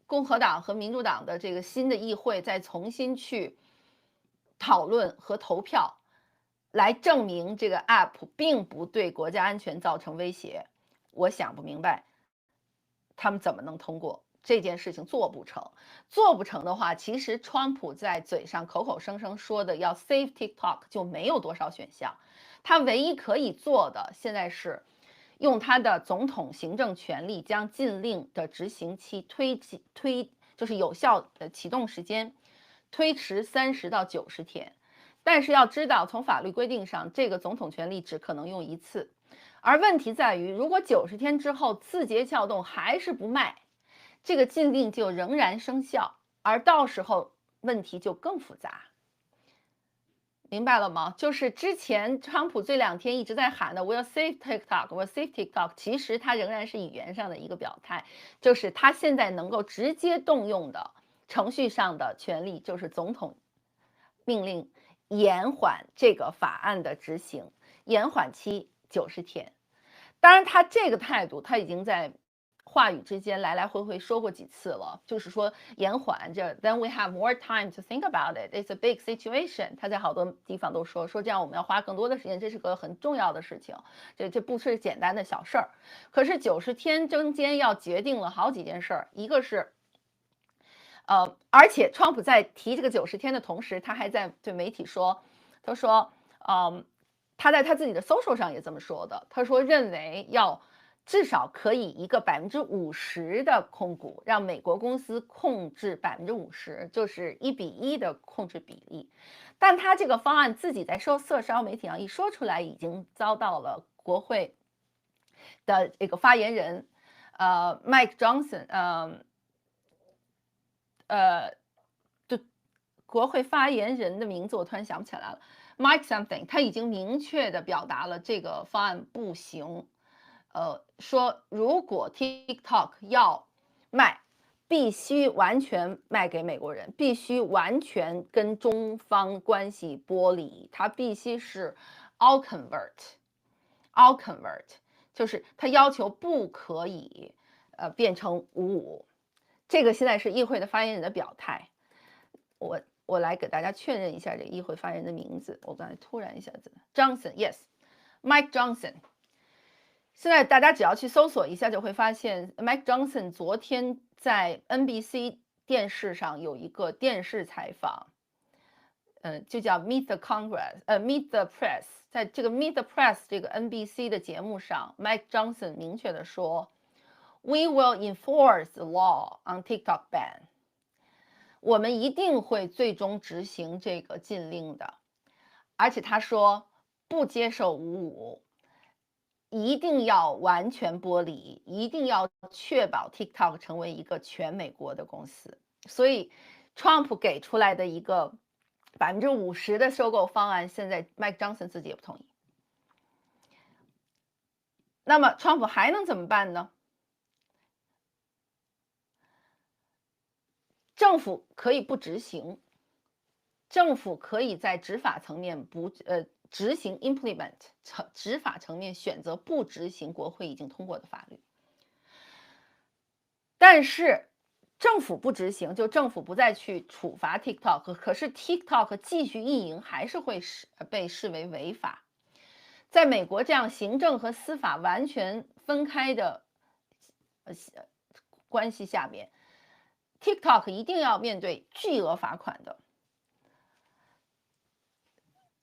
共和党和民主党的这个新的议会再重新去讨论和投票，来证明这个 App 并不对国家安全造成威胁，我想不明白他们怎么能通过这件事情。做不成。做不成的话，其实川普在嘴上口口声声说的要 save TikTok 就没有多少选项，他唯一可以做的现在是用他的总统行政权力将禁令的执行期就是有效的启动时间推迟30到90天。但是要知道，从法律规定上，这个总统权力只可能用一次。而问题在于，如果90天之后字节跳动还是不卖，这个禁令就仍然生效，而到时候问题就更复杂。明白了吗？就是之前川普这2天一直在喊的 "We'll save TikTok, We'll save TikTok"，其实他仍然是语言上的一个表态，就是他现在能够直接动用的程序上的权利，就是总统命令延缓这个法案的执行，延缓期90天。当然，他这个态度，他已经在话语之间来来回回说过几次了，就是说延缓这 ，then we have more time to think about it. It's a big situation. 他在好多地方都说这样我们要花更多的时间，这是个很重要的事情，这不是简单的小事儿。可是90天中间要决定了好几件事儿，一个是。而且川普在提这个90天的同时，他还在对媒体说，他说，他在他自己的 social 上也这么说的，他说认为要至少可以一个50%的控股，让美国公司控制50%，就是1:1的控制比例。但他这个方案自己在社交媒体上一说出来，已经遭到了国会的这个发言人Mike Johnson，就国会发言人的名字我突然想不起来了 ，Mike something， 他已经明确的表达了这个方案不行。说如果 TikTok 要卖，必须完全卖给美国人，必须完全跟中方关系剥离，它必须是 all convert，就是他要求不可以变成55。这个现在是议会的发言人的表态。我来给大家确认一下这议会发言人的名字。我刚才突然一下子 ，Johnson， yes，Mike Johnson。现在大家只要去搜索一下，就会发现 Mike Johnson 昨天在 NBC 电视上有一个电视采访，就叫 Meet the Congress，Meet the Press。在这个 Meet the Press 这个 NBC 的节目上，Mike Johnson 明确的说 ，We will enforce the law on TikTok ban。我们一定会最终执行这个禁令的，而且他说不接受侮辱，一定要完全剥离，一定要确保 TikTok 成为一个全美国的公司。所以，Trump 给出来的一个50%的收购方案，现在 Mike Johnson 自己也不同意。那么川普还能怎么办呢？政府可以不执行，政府可以在执法层面执行 implement 执法层面选择不执行国会已经通过的法律。但是政府不执行，就政府不再去处罚 TikTok， 可是 TikTok 继续运营还是会被视为违法。在美国这样行政和司法完全分开的关系下面， TikTok 一定要面对巨额罚款的。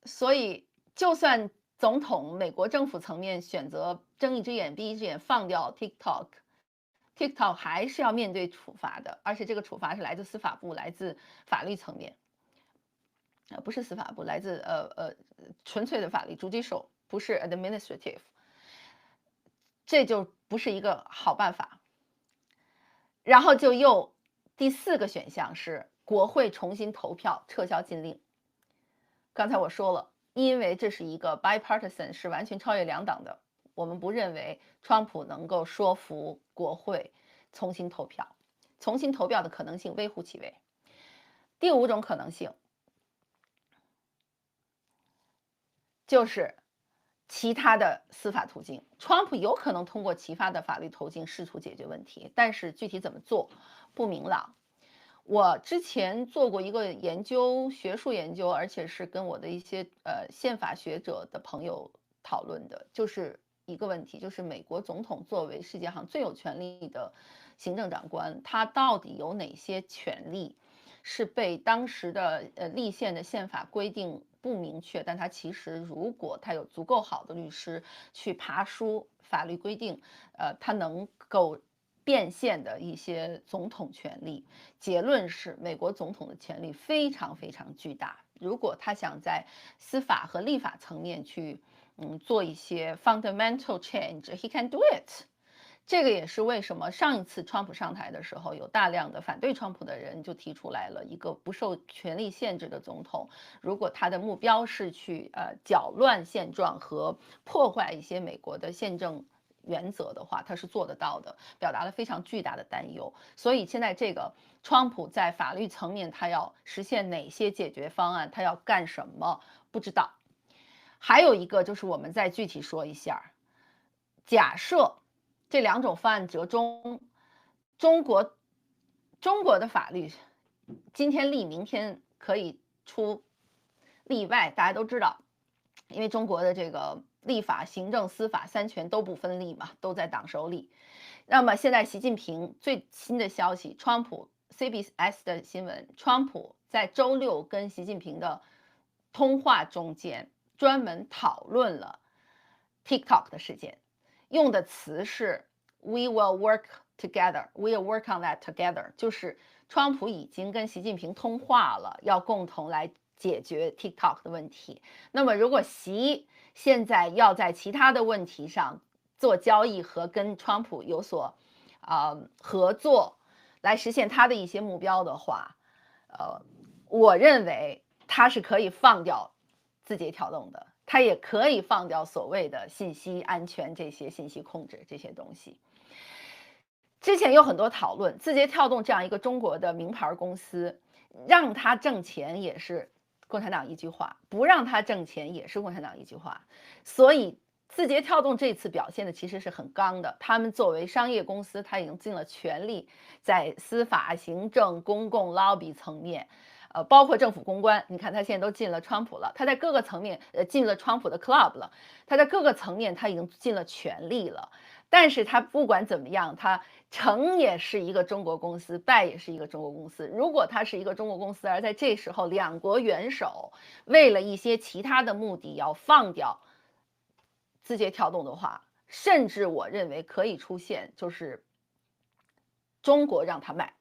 所以就算总统美国政府层面选择睁一只眼闭一只眼放掉 TikTok，TikTok 还是要面对处罚的，而且这个处罚是来自司法部，来自法律层面，不是司法部，来自纯粹的法律 judicial， 不是 administrative， 这就不是一个好办法。然后就第4个选项是国会重新投票撤销禁令。刚才我说了，因为这是一个 bipartisan， 是完全超越两党的，我们不认为川普能够说服国会重新投票，重新投票的可能性微乎其微。第5种可能性就是其他的司法途径，川普有可能通过其他的法律途径试图解决问题，但是具体怎么做不明朗。我之前做过一个研究，学术研究，而且是跟我的一些宪法学者的朋友讨论的，就是一个问题，就是美国总统作为世界上最有权力的行政长官，他到底有哪些权利是被当时的立宪的宪法规定不明确，但他其实如果他有足够好的律师去爬书法律规定，他能够变现的一些总统权利。结论是，美国总统的权力非常非常巨大。如果他想在司法和立法层面去做一些 fundamental change，he can do it。这个也是为什么上一次川普上台的时候，有大量的反对川普的人就提出来了，一个不受权力限制的总统，如果他的目标是去搅乱现状和破坏一些美国的宪政原则的话，他是做得到的，表达了非常巨大的担忧。所以现在这个川普在法律层面他要实现哪些解决方案，他要干什么不知道。还有一个就是我们再具体说一下，假设这2种方案折中，中国的法律今天立明天可以出例外，大家都知道，因为中国的这个立法、行政、司法3权都不分立嘛，都在党手里。那么现在习近平最新的消息，川普 CBS 的新闻，川普在周6跟习近平的通话中间专门讨论了 TikTok 的事件，用的词是 "We will work together", "We will work on that together"， 就是川普已经跟习近平通话了，要共同来解决 TikTok 的问题。那么如果习现在要在其他的问题上做交易和跟川普有所合作，来实现他的一些目标的话，我认为他是可以放掉字节跳动的，他也可以放掉所谓的信息安全这些信息控制这些东西。之前有很多讨论，字节跳动这样一个中国的名牌公司，让他挣钱也是共产党一句话，不让他挣钱也是共产党一句话。所以字节跳动这次表现的其实是很刚的，他们作为商业公司，他已经尽了全力在司法、行政、公共 lobby 层面，包括政府公关，你看他现在都进了川普了，他在各个层面进了川普的 club 了，他在各个层面他已经尽了全力了。但是它不管怎么样，它成也是一个中国公司，败也是一个中国公司。如果它是一个中国公司，而在这时候两国元首为了一些其他的目的要放掉字节跳动的话，甚至我认为可以出现就是中国让它卖。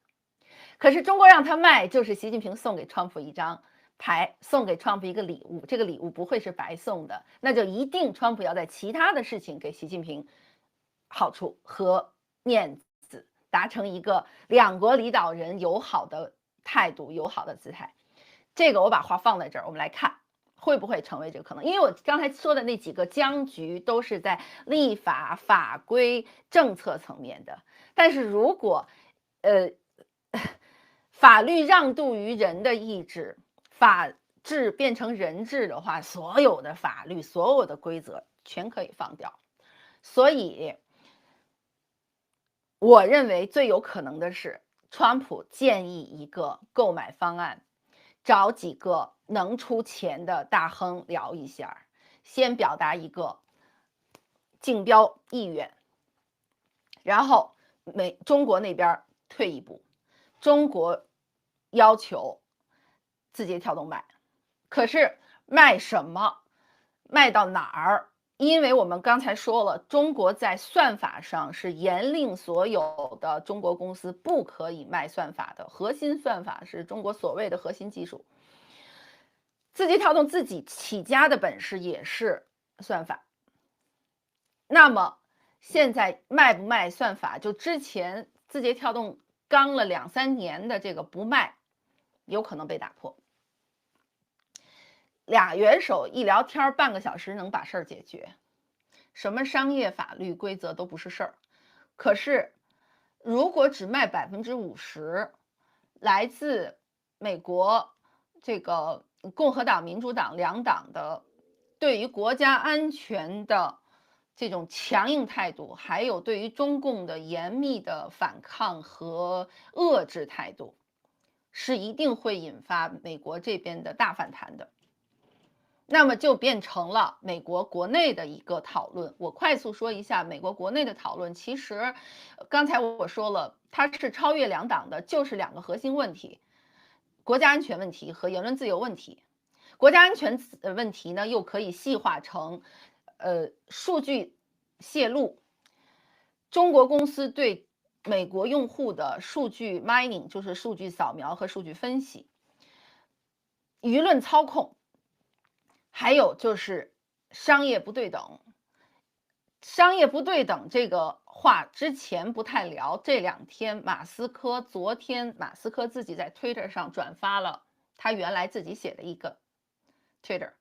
可是中国让它卖，就是习近平送给川普一张牌，送给川普一个礼物，这个礼物不会是白送的，那就一定川普要在其他的事情给习近平好处和面子，达成一个两国领导人友好的态度、友好的姿态。这个我把话放在这儿，我们来看会不会成为这个可能。因为我刚才说的那几个僵局都是在立法、法规、政策层面的，但是如果法律让渡于人的意志，法治变成人治的话，所有的法律、所有的规则全可以放掉。所以，我认为最有可能的是，川普建议一个购买方案，找几个能出钱的大亨聊一下，先表达一个竞标意愿，然后中国那边退一步，中国要求字节跳动卖，可是卖什么，卖到哪儿？因为我们刚才说了，中国在算法上是严令所有的中国公司不可以卖算法的，核心算法是中国所谓的核心技术。字节跳动自己起家的本事也是算法，那么现在卖不卖算法，就之前字节跳动刚了2、3年的这个不卖，有可能被打破。俩元首一聊天半个小时能把事儿解决，什么商业法律规则都不是事儿。可是如果只卖50%，来自美国这个共和党、民主党两党的对于国家安全的这种强硬态度，还有对于中共的严密的反抗和遏制态度，是一定会引发美国这边的大反弹的。那么就变成了美国国内的一个讨论。我快速说一下美国国内的讨论。其实，刚才我说了，它是超越两党的，就是2个核心问题：国家安全问题和言论自由问题。国家安全问题呢，又可以细化成，数据泄露，中国公司对美国用户的数据 mining， 就是数据扫描和数据分析，舆论操控。还有就是商业不对等，商业不对等这个话之前不太聊，这2天昨天马斯克自己在 Twitter 上转发了他原来自己写的一个 Twitter，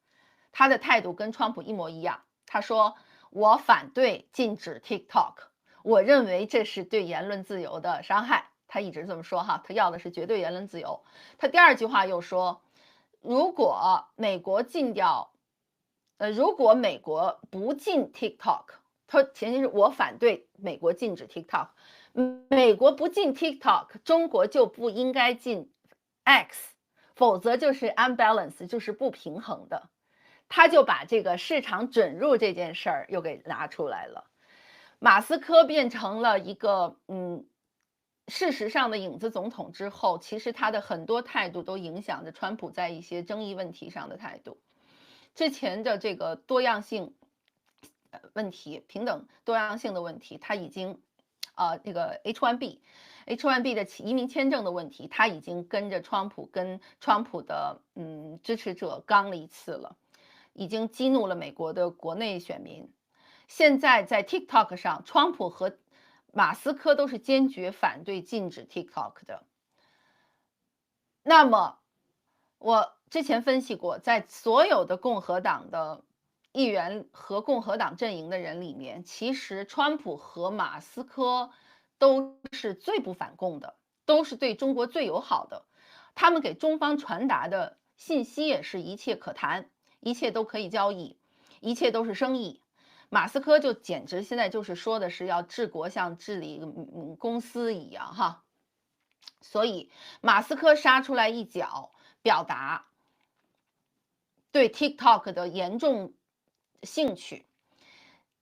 他的态度跟川普一模一样，他说我反对禁止 TikTok， 我认为这是对言论自由的伤害，他一直这么说哈，他要的是绝对言论自由。他第2句话又说，如果美国如果美国不禁 TikTok， 他前提是我反对美国禁止 TikTok， 美国不禁 TikTok， 中国就不应该禁 X， 否则就是 unbalance， 就是不平衡的。他就把这个市场准入这件事儿又给拿出来了。马斯克变成了一个事实上的影子总统之后，其实他的很多态度都影响着川普在一些争议问题上的态度。之前的这个多样性问题、平等多样性的问题，他已经这个 H1B 的移民签证的问题，他已经跟川普的支持者刚了一次了，已经激怒了美国的国内选民。现在在 TikTok 上，川普和马斯克都是坚决反对禁止 TikTok 的。那么我之前分析过，在所有的共和党的议员和共和党阵营的人里面，其实川普和马斯克都是最不反共的，都是对中国最友好的。他们给中方传达的信息也是一切可谈，一切都可以交易，一切都是生意。马斯克就简直现在就是说的是要治国像治理公司一样哈。所以马斯克杀出来一脚，表达对 TikTok 的严重兴趣，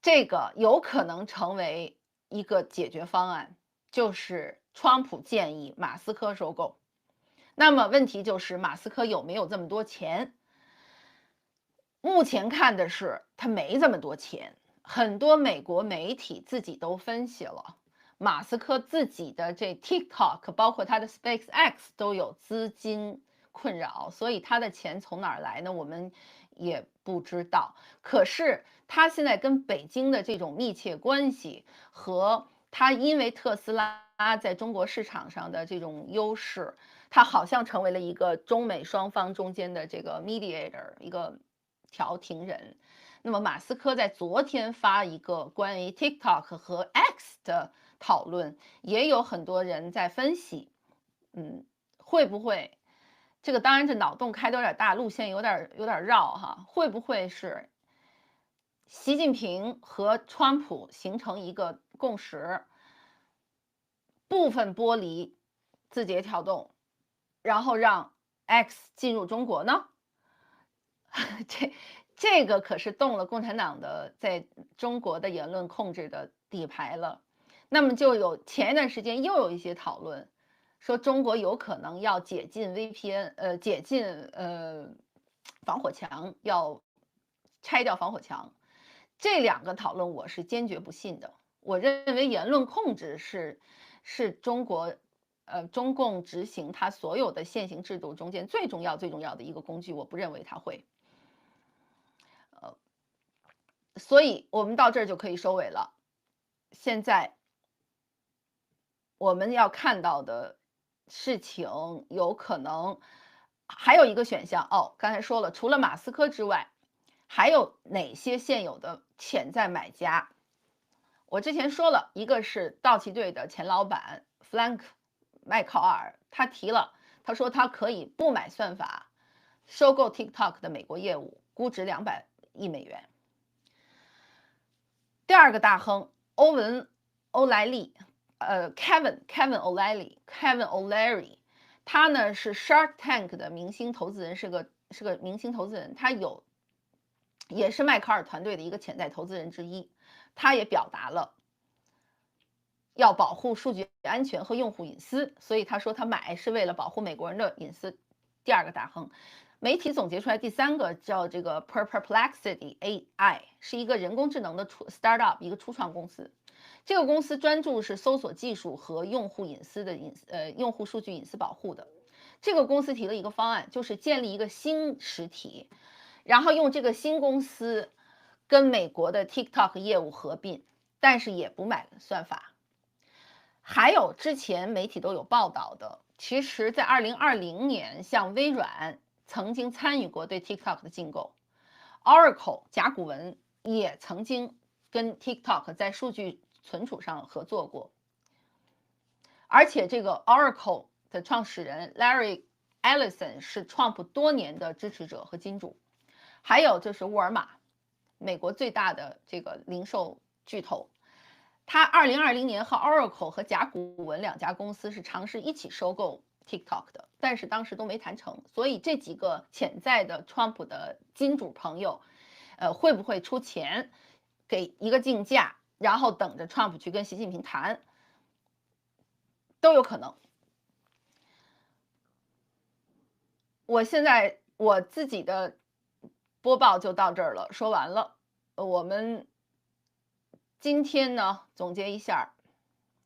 这个有可能成为一个解决方案，就是川普建议马斯克收购。那么问题就是马斯克有没有这么多钱？目前看的是他没这么多钱。很多美国媒体自己都分析了，马斯克自己的这 TikTok，包括他的 SpaceX 都有资金困扰，所以他的钱从哪儿来呢？我们也不知道。可是他现在跟北京的这种密切关系，和他因为特斯拉在中国市场上的这种优势，他好像成为了一个中美双方中间的这个 mediator，一个调停人。那么马斯克在昨天发一个关于 TikTok 和 X 的讨论，也有很多人在分析，会不会这个当然这脑洞开的有点大，路线有点绕哈，会不会是习近平和川普形成一个共识，部分剥离字节跳动，然后让 X 进入中国呢？这个可是动了共产党的在中国的言论控制的底牌了。那么就有前一段时间又有一些讨论，说中国有可能要解禁 VPN，解禁防火墙，要拆掉防火墙。这两个讨论我是坚决不信的。我认为言论控制是中国中共执行它所有的现行制度中间最重要的一个工具，我不认为它会。所以我们到这儿就可以收尾了。现在我们要看到的事情，有可能还有一个选项哦。刚才说了，除了马斯克之外，还有哪些现有的潜在买家？我之前说了，一个是道奇队的前老板弗兰克·麦考尔，他提了，他说他可以不买算法，收购 TikTok 的美国业务，估值200亿美元。第二个大亨欧文·欧莱利，Kevin O'Leary，他呢是 Shark Tank 的明星投资人，是个明星投资人，他也是迈克尔团队的一个潜在投资人之一。他也表达了要保护数据安全和用户隐私，所以他说他买是为了保护美国人的隐私。第二个大亨，媒体总结出来第三个叫这个 Perplexity AI， 是一个人工智能的startup， 一个初创公司。这个公司专注是搜索技术和用户隐私的用户数据隐私保护的。这个公司提了一个方案，就是建立一个新实体，然后用这个新公司跟美国的 TikTok 业务合并，但是也不买算法。还有之前媒体都有报道的，其实在2020年，像微软曾经参与过对 TikTok 的竞购 ，Oracle 甲骨文也曾经跟 TikTok 在数据存储上合作过，而且这个 Oracle 的创始人 Larry Ellison 是 Trump 多年的支持者和金主。还有就是沃尔玛，美国最大的这个零售巨头，他2020年和 Oracle 和甲骨文两家公司是尝试一起收购 TikTok 的，但是当时都没谈成。所以这几个潜在的 Trump 的金主朋友，会不会出钱给一个竞价，然后等着 Trump 去跟习近平谈，都有可能。我现在我自己的播报就到这儿了，说完了。我们今天呢，总结一下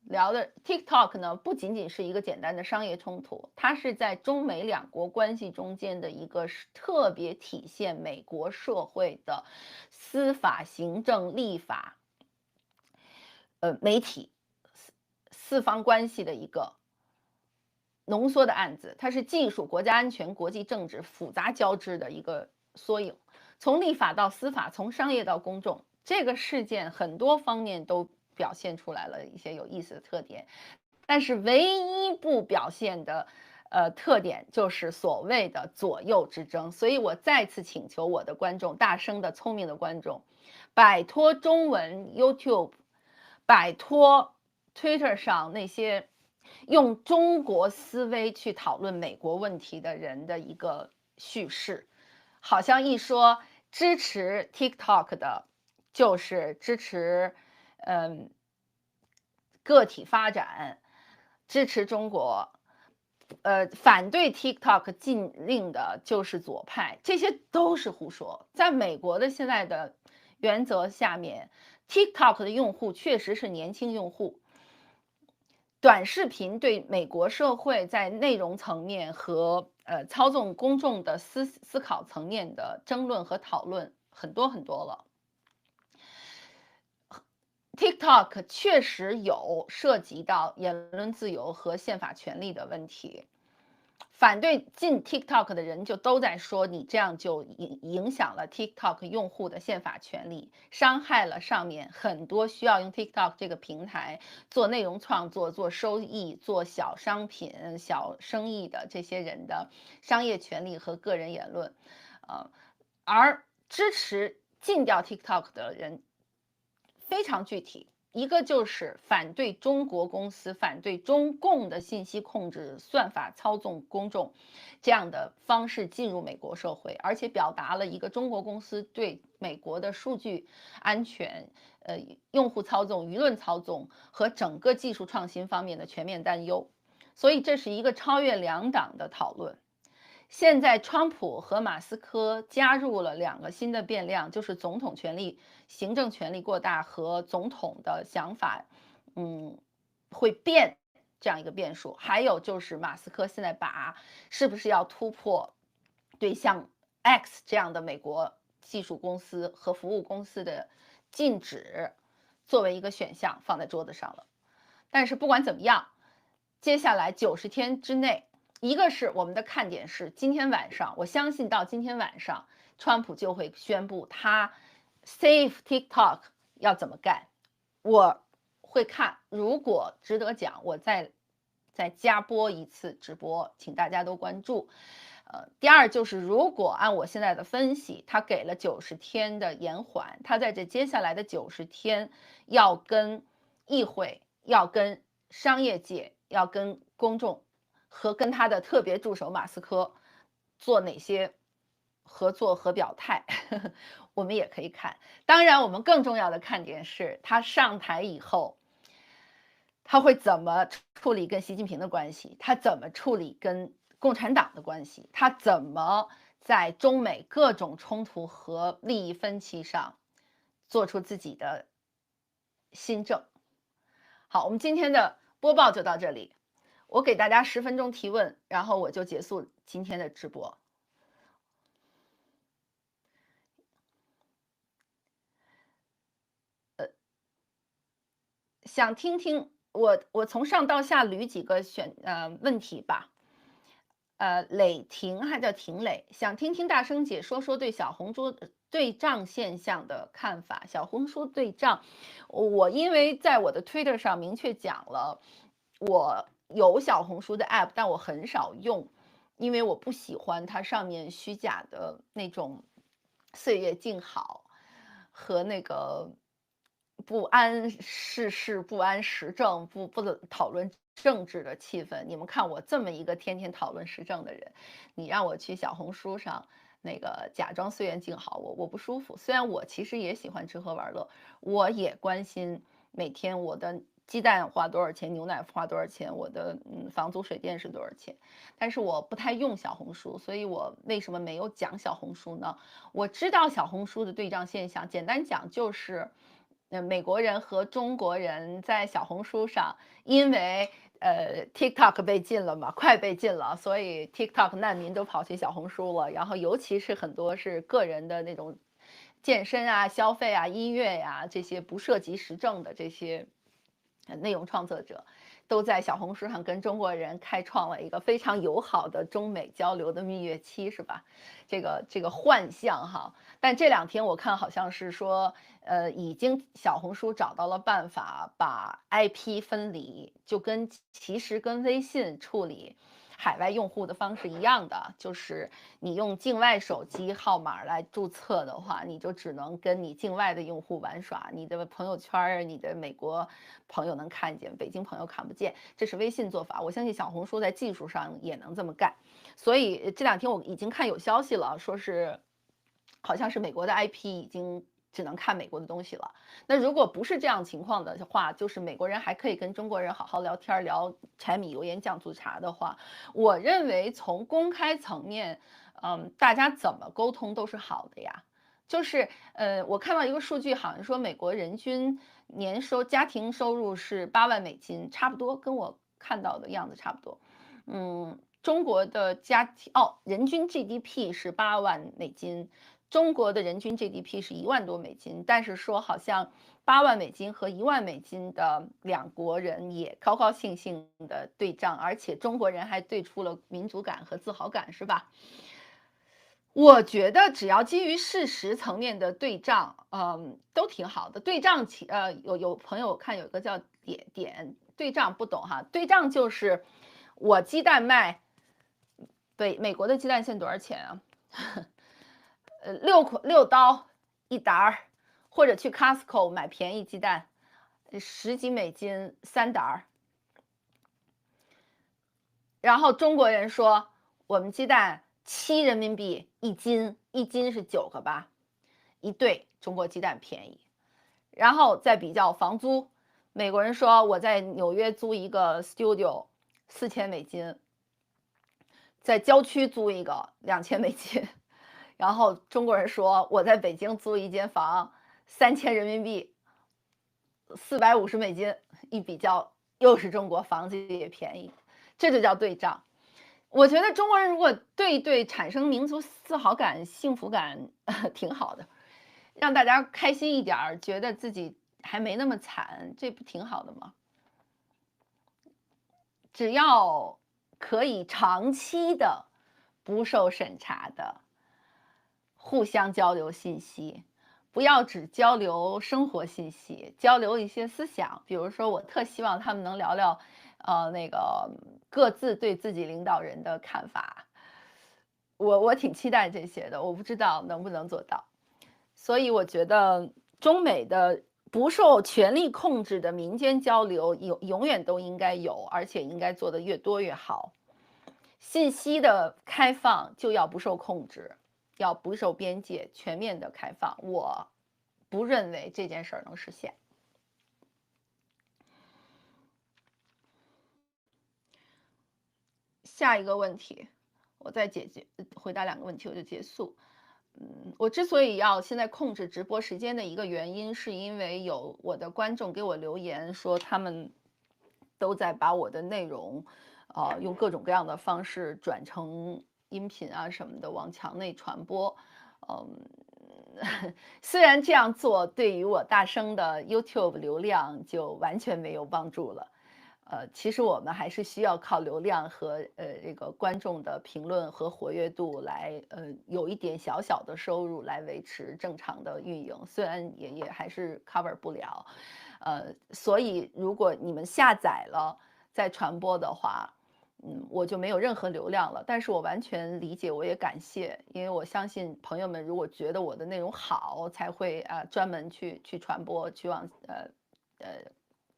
聊的 TikTok 呢，不仅仅是一个简单的商业冲突，它是在中美两国关系中间的一个特别体现美国社会的司法、行政、立法、媒体四方关系的一个浓缩的案子。它是技术、国家安全、国际政治复杂交织的一个缩影。从立法到司法，从商业到公众，这个事件很多方面都表现出来了一些有意思的特点，但是唯一不表现的特点就是所谓的左右之争。所以我再次请求我的观众，大声的聪明的观众，摆脱中文 YouTube， 摆脱 Twitter 上那些用中国思维去讨论美国问题的人的一个叙事，好像一说支持 TikTok 的，就是支持个体发展，支持中国，反对 TikTok 禁令的就是左派，这些都是胡说。在美国的现在的原则下面，TikTok 的用户确实是年轻用户。短视频对美国社会在内容层面和操纵公众的思考层面的争论和讨论很多很多了。TikTok 确实有涉及到言论自由和宪法权利的问题。反对禁 TikTok 的人就都在说，你这样就影响了 TikTok 用户的宪法权利，伤害了上面很多需要用 TikTok 这个平台做内容创作、做收益、做小商品、小生意的这些人的商业权利和个人言论。而支持禁掉 TikTok 的人非常具体。一个就是反对中国公司、反对中共的信息控制、算法操纵公众这样的方式进入美国社会，而且表达了一个中国公司对美国的数据安全、用户操纵、舆论操纵和整个技术创新方面的全面担忧。所以这是一个超越两党的讨论。现在，川普和马斯克加入了2个新的变量，就是总统权力、行政权力过大和总统的想法，会变这样一个变数。还有就是马斯克现在把是不是要突破对像 X 这样的美国技术公司和服务公司的禁止，作为一个选项放在桌子上了。但是不管怎么样，接下来90天之内。一个是我们的看点是今天晚上，我相信到今天晚上，川普就会宣布他 Save TikTok 要怎么干。我会看，如果值得讲，我再加播一次直播，请大家都关注。第二就是如果按我现在的分析，他给了90天的延缓，他在这接下来的90天要跟议会、要跟商业界、要跟公众。和跟他的特别助手马斯克做哪些合作和表态，我们也可以看。当然，我们更重要的看点是他上台以后，他会怎么处理跟习近平的关系，他怎么处理跟共产党的关系，他怎么在中美各种冲突和利益分歧上做出自己的新政。好，我们今天的播报就到这里。我给大家10分钟提问，然后我就结束今天的直播。想听听我从上到下捋几个问题吧。磊婷还叫婷磊，想听听大声姐说说对小红书对账现象的看法。小红书对账，我因为在我的 Twitter 上明确讲了，我有小红书的 app， 但我很少用，因为我不喜欢它上面虚假的那种岁月静好和那个不谙世事、不谙时政、不讨论政治的气氛。你们看我这么一个天天讨论时政的人，你让我去小红书上那个假装岁月静好，我不舒服。虽然我其实也喜欢吃喝玩乐，我也关心每天我的鸡蛋花多少钱，牛奶花多少钱，我的房租水电是多少钱，但是我不太用小红书，所以我为什么没有讲小红书呢？我知道小红书的对账现象，简单讲就是。美国人和中国人在小红书上，因为TikTok 被禁了嘛，快被禁了，所以 TikTok 难民都跑去小红书了。然后尤其是很多是个人的那种健身啊、消费啊、音乐呀、这些不涉及时政的这些内容创作者，都在小红书上跟中国人开创了一个非常友好的中美交流的蜜月期，是吧？这个幻象哈。但这2天我看好像是说，已经小红书找到了办法把 IP 分离，就其实跟微信处理海外用户的方式一样的，就是你用境外手机号码来注册的话，你就只能跟你境外的用户玩耍，你的朋友圈你的美国朋友能看见，北京朋友看不见，这是微信做法。我相信小红书在技术上也能这么干。所以这2天我已经看有消息了，说是好像是美国的 IP 已经只能看美国的东西了。那如果不是这样情况的话，就是美国人还可以跟中国人好好聊天，聊柴米油盐酱醋茶的话，我认为从公开层面，大家怎么沟通都是好的呀。就是我看到一个数据，好像说美国人均家庭收入是8万美金，差不多跟我看到的样子差不多。中国的人均 GDP 是8万美金，中国的人均 GDP 是1万多美金，但是说好像8万美金和1万美金的两国人也高高兴兴的对账，而且中国人还对出了民族感和自豪感，是吧？我觉得只要基于事实层面的对账，都挺好的。对账有朋友看有一个叫点对账，不懂哈。对账就是我鸡蛋卖，美国的鸡蛋现在多少钱啊？6刀一沓儿，或者去 Costco 买便宜鸡蛋，10几美金3沓儿。然后中国人说我们鸡蛋7人民币一斤，一斤是9个吧？一对中国鸡蛋便宜。然后再比较房租，美国人说我在纽约租一个 studio 4000美金，在郊区租一个2000美金。然后中国人说我在北京租一间房3000人民币，450美金，一比较又是中国房子也便宜，这就叫对账。我觉得中国人如果对产生民族自豪感、幸福感，挺好的，让大家开心一点儿，觉得自己还没那么惨，这不挺好的吗？只要可以长期的、不受审查的互相交流信息，不要只交流生活信息，交流一些思想。比如说，我特希望他们能聊聊，那个各自对自己领导人的看法。我挺期待这些的，我不知道能不能做到。所以我觉得中美的不受权力控制的民间交流永远都应该有，而且应该做得越多越好。信息的开放就要不受控制，要不受边界，全面的开放。我不认为这件事儿能实现。下一个问题，我再回答2个问题我就结束。我之所以要现在控制直播时间的一个原因，是因为有我的观众给我留言说，他们都在把我的内容，用各种各样的方式转成音频啊什么的往墙内传播。虽然这样做对于我大声的 YouTube 流量就完全没有帮助了。其实我们还是需要靠流量和这个观众的评论和活跃度来有一点小小的收入来维持正常的运营，虽然也还是 cover 不了。所以如果你们下载了再传播的话，我就没有任何流量了。但是我完全理解，我也感谢，因为我相信朋友们如果觉得我的内容好，才会专门去传播，去往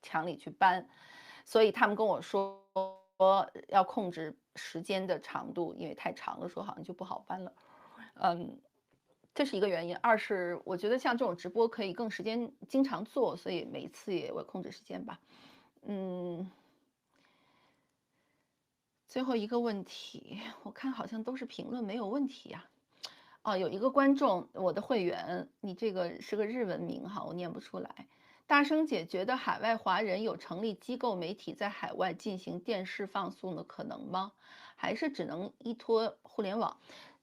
墙里去搬。所以他们跟我说要控制时间的长度，因为太长了说好像就不好搬了。这是一个原因。二是我觉得像这种直播可以更经常做，所以每一次也会控制时间吧。最后一个问题，我看好像都是评论，没有问题呀。有一个观众，我的会员，你这个是个日文名哈，我念不出来。大生姐觉得海外华人有成立机构媒体在海外进行电视放送的可能吗？还是只能依托互联网？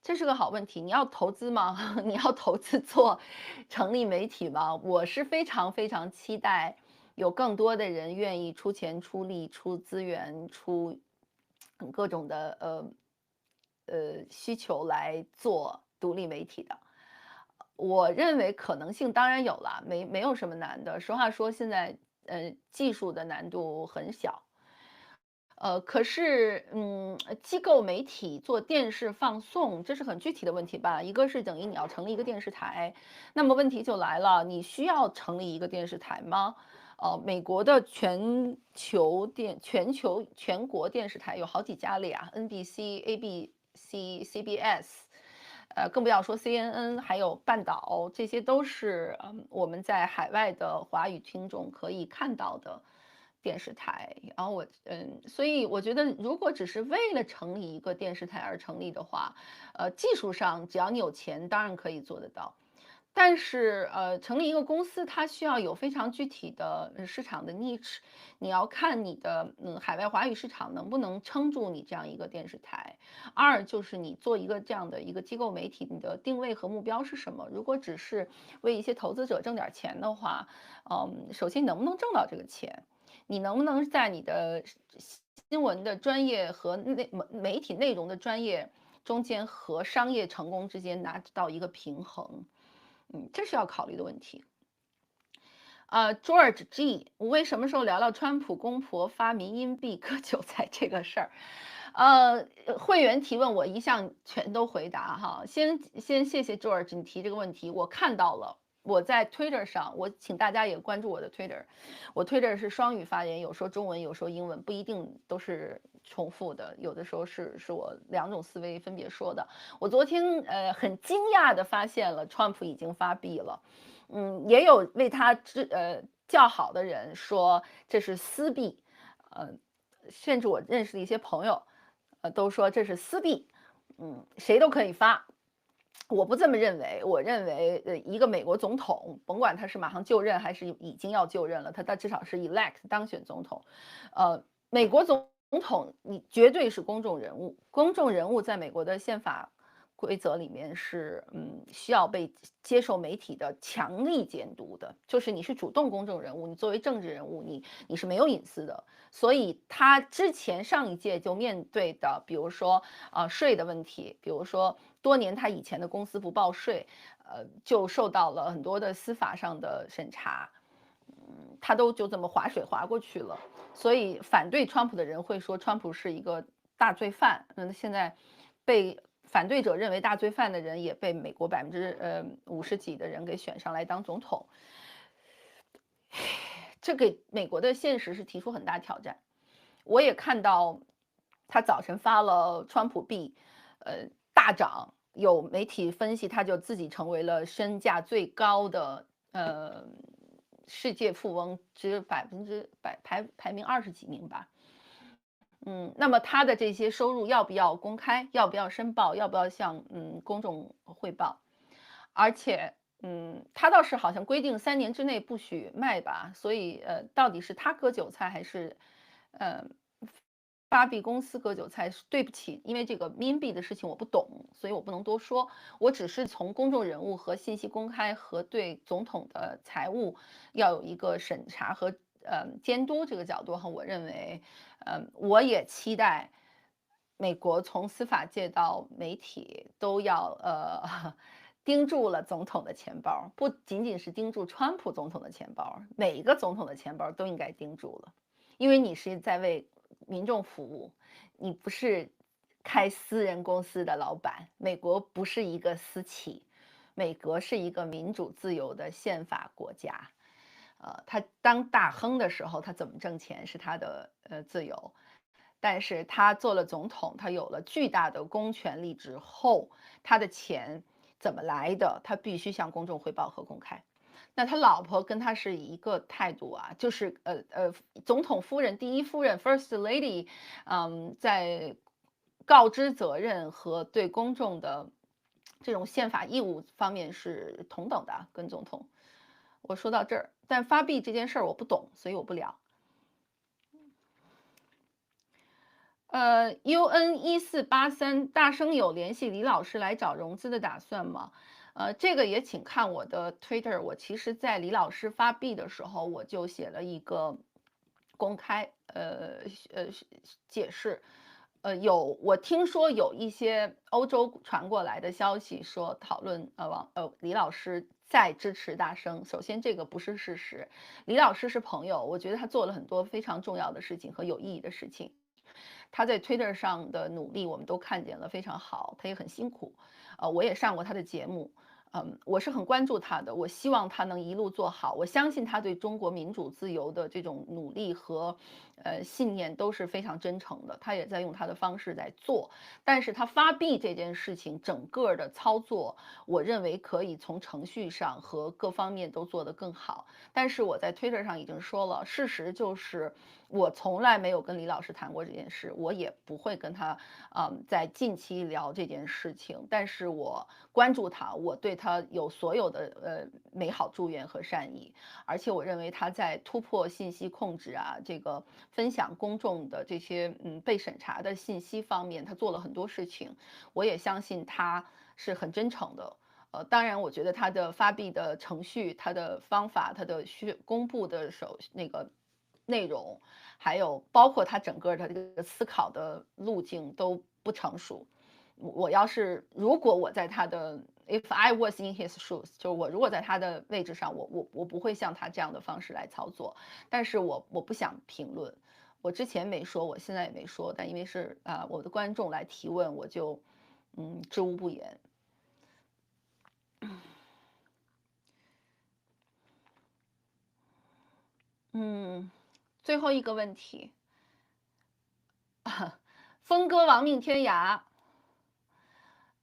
这是个好问题。你要投资吗？你要投资做成立媒体吗？我是非常非常期待有更多的人愿意出钱出力出资源出各种的需求来做独立媒体的。我认为可能性当然有了，没有什么难的。实话说，现在技术的难度很小。可是机构媒体做电视放送，这是很具体的问题吧？一个是等于你要成立一个电视台，那么问题就来了，你需要成立一个电视台吗？美国的全国电视台有好几家了呀，NBC、ABC、CBS。更不要说 CNN，还有半岛，这些都是我们在海外的华语听众可以看到的电视台。然后所以我觉得如果只是为了成立一个电视台而成立的话，技术上只要你有钱，当然可以做得到。但是，成立一个公司，它需要有非常具体的市场的 niche，你要看你的海外华语市场能不能撑住你这样一个电视台。二就是你做一个这样的一个机构媒体，你的定位和目标是什么？如果只是为一些投资者挣点钱的话，首先你能不能挣到这个钱？你能不能在你的新闻的专业和媒体内容的专业中间和商业成功之间拿到一个平衡？这是要考虑的问题。George G，我为什么时候聊聊川普公婆发民音币割韭菜这个事儿？会员提问我一向全都回答哈。先谢谢 George 你提这个问题，我看到了。我在 Twitter 上，我请大家也关注我的 Twitter。我 Twitter 是双语发言，有说中文，有说英文，不一定都是重复的，有的时候是我两种思维分别说的。我昨天很惊讶的发现了，川普已经发币了。也有为他叫好的人说这是私币，甚至我认识的一些朋友，都说这是私币，谁都可以发。我不这么认为，我认为，一个美国总统，甭管他是马上就任还是已经要就任了，他至少是 elect 当选总统，美国总统你绝对是公众人物，公众人物在美国的宪法规则里面是需要被接受媒体的强力监督的，就是你是主动公众人物，你作为政治人物，你是没有隐私的。所以他之前上一届就面对的，比如说税的问题，比如说多年他以前的公司不报税，就受到了很多的司法上的审查，他都就这么划水划过去了。所以反对川普的人会说川普是一个大罪犯。现在被反对者认为大罪犯的人也被美国50%几的人给选上来当总统，这给美国的现实是提出很大挑战。我也看到他早晨发了川普币，大涨，有媒体分析他就自己成为了身价最高的世界富翁之100%排名20几名吧。那么他的这些收入要不要公开？要不要申报？要不要向公众汇报？而且他倒是好像规定3年之内不许卖吧，所以到底是他割韭菜还是发币公司割韭菜？对不起，因为这个民币的事情我不懂，所以我不能多说。我只是从公众人物和信息公开和对总统的财务要有一个审查和监督这个角度哈，我认为我也期待美国从司法界到媒体都要盯住了总统的钱包，不仅仅是盯住川普总统的钱包，每一个总统的钱包都应该盯住了，因为你是在为民众服务，你不是开私人公司的老板。美国不是一个私企，美国是一个民主自由的宪法国家。他当大亨的时候，他怎么挣钱是他的自由，但是他做了总统，他有了巨大的公权力之后，他的钱怎么来的，他必须向公众汇报和公开。那他老婆跟他是一个态度啊，就是总统夫人、第一夫人 （First Lady），在告知责任和对公众的这种宪法义务方面是同等的，跟总统。我说到这儿，但发币这件事儿我不懂，所以我不聊。UN1483大生有联系李老师来找融资的打算吗？这个也请看我的 Twitter。我其实，在李老师发币的时候，我就写了一个公开解释。我听说有一些欧洲传过来的消息说讨论李老师在支持大生。首先这个不是事实，李老师是朋友，我觉得他做了很多非常重要的事情和有意义的事情。他在 Twitter 上的努力我们都看见了，非常好，他也很辛苦。我也上过他的节目，我是很关注他的，我希望他能一路做好。我相信他对中国民主自由的这种努力和信念都是非常真诚的，他也在用他的方式在做。但是他发币这件事情，整个的操作，我认为可以从程序上和各方面都做得更好。但是我在 Twitter 上已经说了，事实就是我从来没有跟李老师谈过这件事，我也不会跟他在近期聊这件事情。但是我关注他，我对他有所有的美好祝愿和善意，而且我认为他在突破信息控制啊，这个分享公众的这些被审查的信息方面，他做了很多事情。我也相信他是很真诚的。当然，我觉得他的发币的程序、他的方法、他的公布的那个内容，还有包括他整个的这个思考的路径都不成熟。我要是如果我在他的 if I was in his shoes，就是我如果在他的位置上，我不会像他这样的方式来操作。但是我不想评论，我之前没说，我现在也没说，但因为是我的观众来提问，我就知无不言。嗯，最后一个问题，峰哥亡命天涯，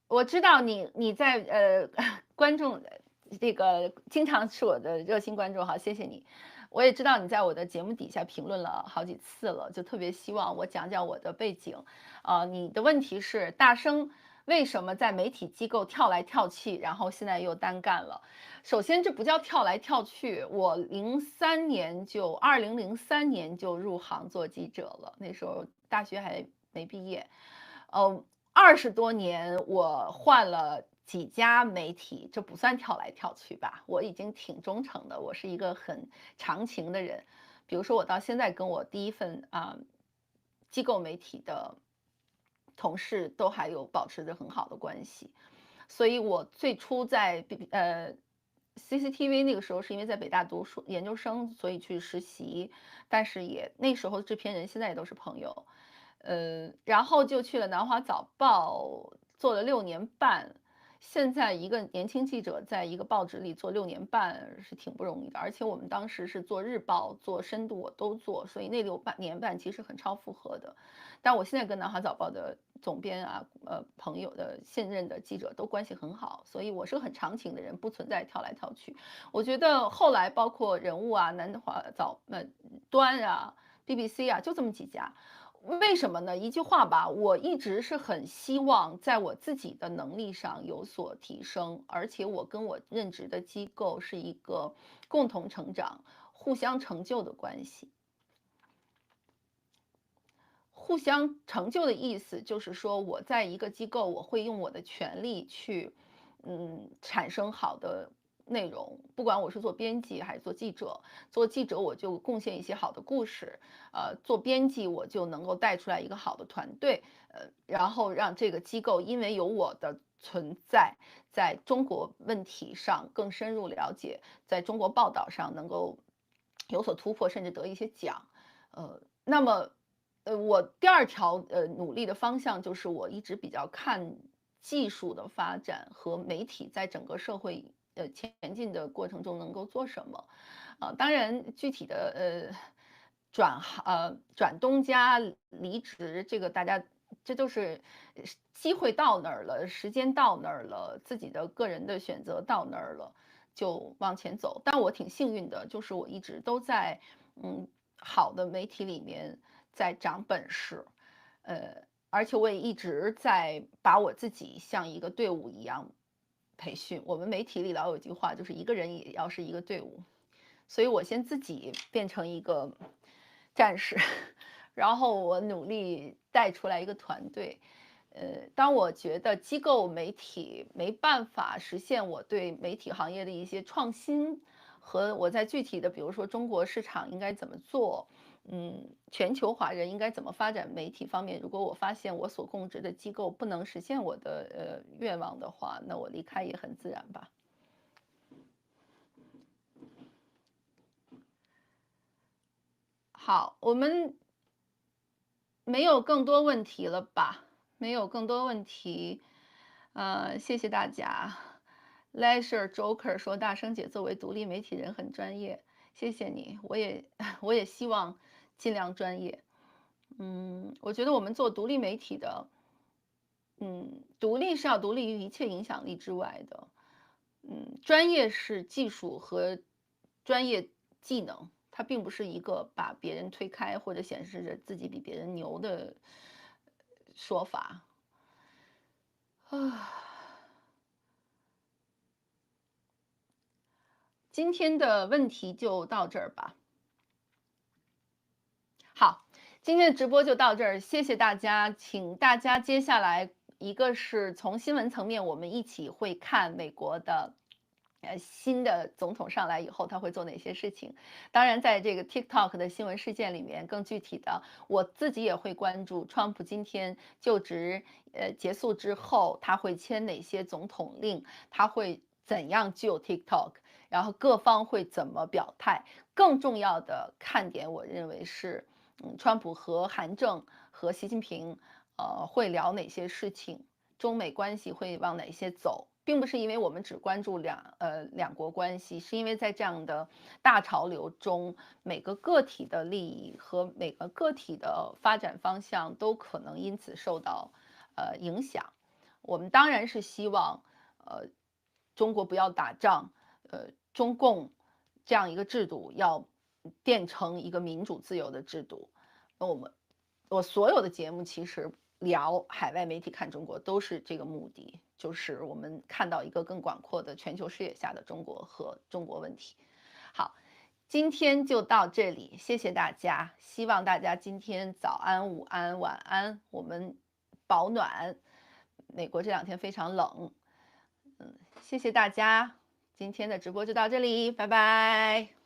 我知道你在观众这个经常是我的热心观众哈，谢谢你。我也知道你在我的节目底下评论了好几次了，就特别希望我讲讲我的背景。你的问题是大生为什么在媒体机构跳来跳去，然后现在又单干了？首先这不叫跳来跳去，我2003年就入行做记者了，那时候大学还没毕业。20多年我换了几家媒体，这不算跳来跳去吧？我已经挺忠诚的，我是一个很长情的人。比如说我到现在跟我第一份机构媒体的同事都还有保持着很好的关系。所以我最初在CCTV 那个时候是因为在北大读书研究生，所以去实习，但是也那时候制片人现在也都是朋友。然后就去了南华早报，做了6年半。现在一个年轻记者在一个报纸里做6年半是挺不容易的，而且我们当时是做日报、做深度我都做，所以那6年半其实很超负荷的。但我现在跟南华早报的总编朋友的现任的记者都关系很好，所以我是个很长情的人，不存在跳来跳去。我觉得后来包括人物啊、南华端啊、BBC 啊，就这么几家。为什么呢？一句话吧，我一直是很希望在我自己的能力上有所提升，而且我跟我任职的机构是一个共同成长、互相成就的关系。互相成就的意思就是说，我在一个机构，我会用我的权利去，产生好的内容。不管我是做编辑还是做记者，做记者我就贡献一些好的故事，做编辑我就能够带出来一个好的团队，然后让这个机构因为有我的存在，在中国问题上更深入了解，在中国报道上能够有所突破，甚至得一些奖。那么我第二条努力的方向就是我一直比较看技术的发展和媒体在整个社会前进的过程中能够做什么。当然具体的转东家离职，这个大家这都是机会到那儿了，时间到那儿了，自己的个人的选择到那儿了，就往前走。但我挺幸运的，就是我一直都在好的媒体里面在长本事，而且我也一直在把我自己像一个队伍一样培训。我们媒体里老有句话，就是一个人也要是一个队伍，所以我先自己变成一个战士，然后我努力带出来一个团队。当我觉得机构媒体没办法实现我对媒体行业的一些创新，和我在具体的，比如说中国市场应该怎么做，全球华人应该怎么发展媒体方面，如果我发现我所供职的机构不能实现我的愿望的话，那我离开也很自然吧。好，我们没有更多问题了吧？没有更多问题，谢谢大家。Leisure Joker 说大生姐作为独立媒体人很专业，谢谢你，我也我也希望尽量专业。我觉得我们做独立媒体的，独立是要独立于一切影响力之外的。专业是技术和专业技能，它并不是一个把别人推开或者显示着自己比别人牛的说法。啊，今天的问题就到这儿吧。好，今天的直播就到这儿，谢谢大家，请大家接下来一个是从新闻层面，我们一起会看美国的。新的总统上来以后，他会做哪些事情？当然，在这个 TikTok 的新闻事件里面，更具体的，我自己也会关注川普今天就职结束之后，他会签哪些总统令，他会怎样救 TikTok，然后各方会怎么表态。更重要的看点，我认为是，川普和韩正和习近平，会聊哪些事情，中美关系会往哪些走，并不是因为我们只关注两国关系，是因为在这样的大潮流中，每个个体的利益和每个个体的发展方向都可能因此受到影响。我们当然是希望，中国不要打仗，中共这样一个制度要变成一个民主自由的制度。那我所有的节目其实聊海外媒体看中国都是这个目的，就是我们看到一个更广阔的全球视野下的中国和中国问题。好，今天就到这里，谢谢大家，希望大家今天早安、午安、晚安，我们保暖。美国这两天非常冷，谢谢大家，今天的直播就到这里，拜拜。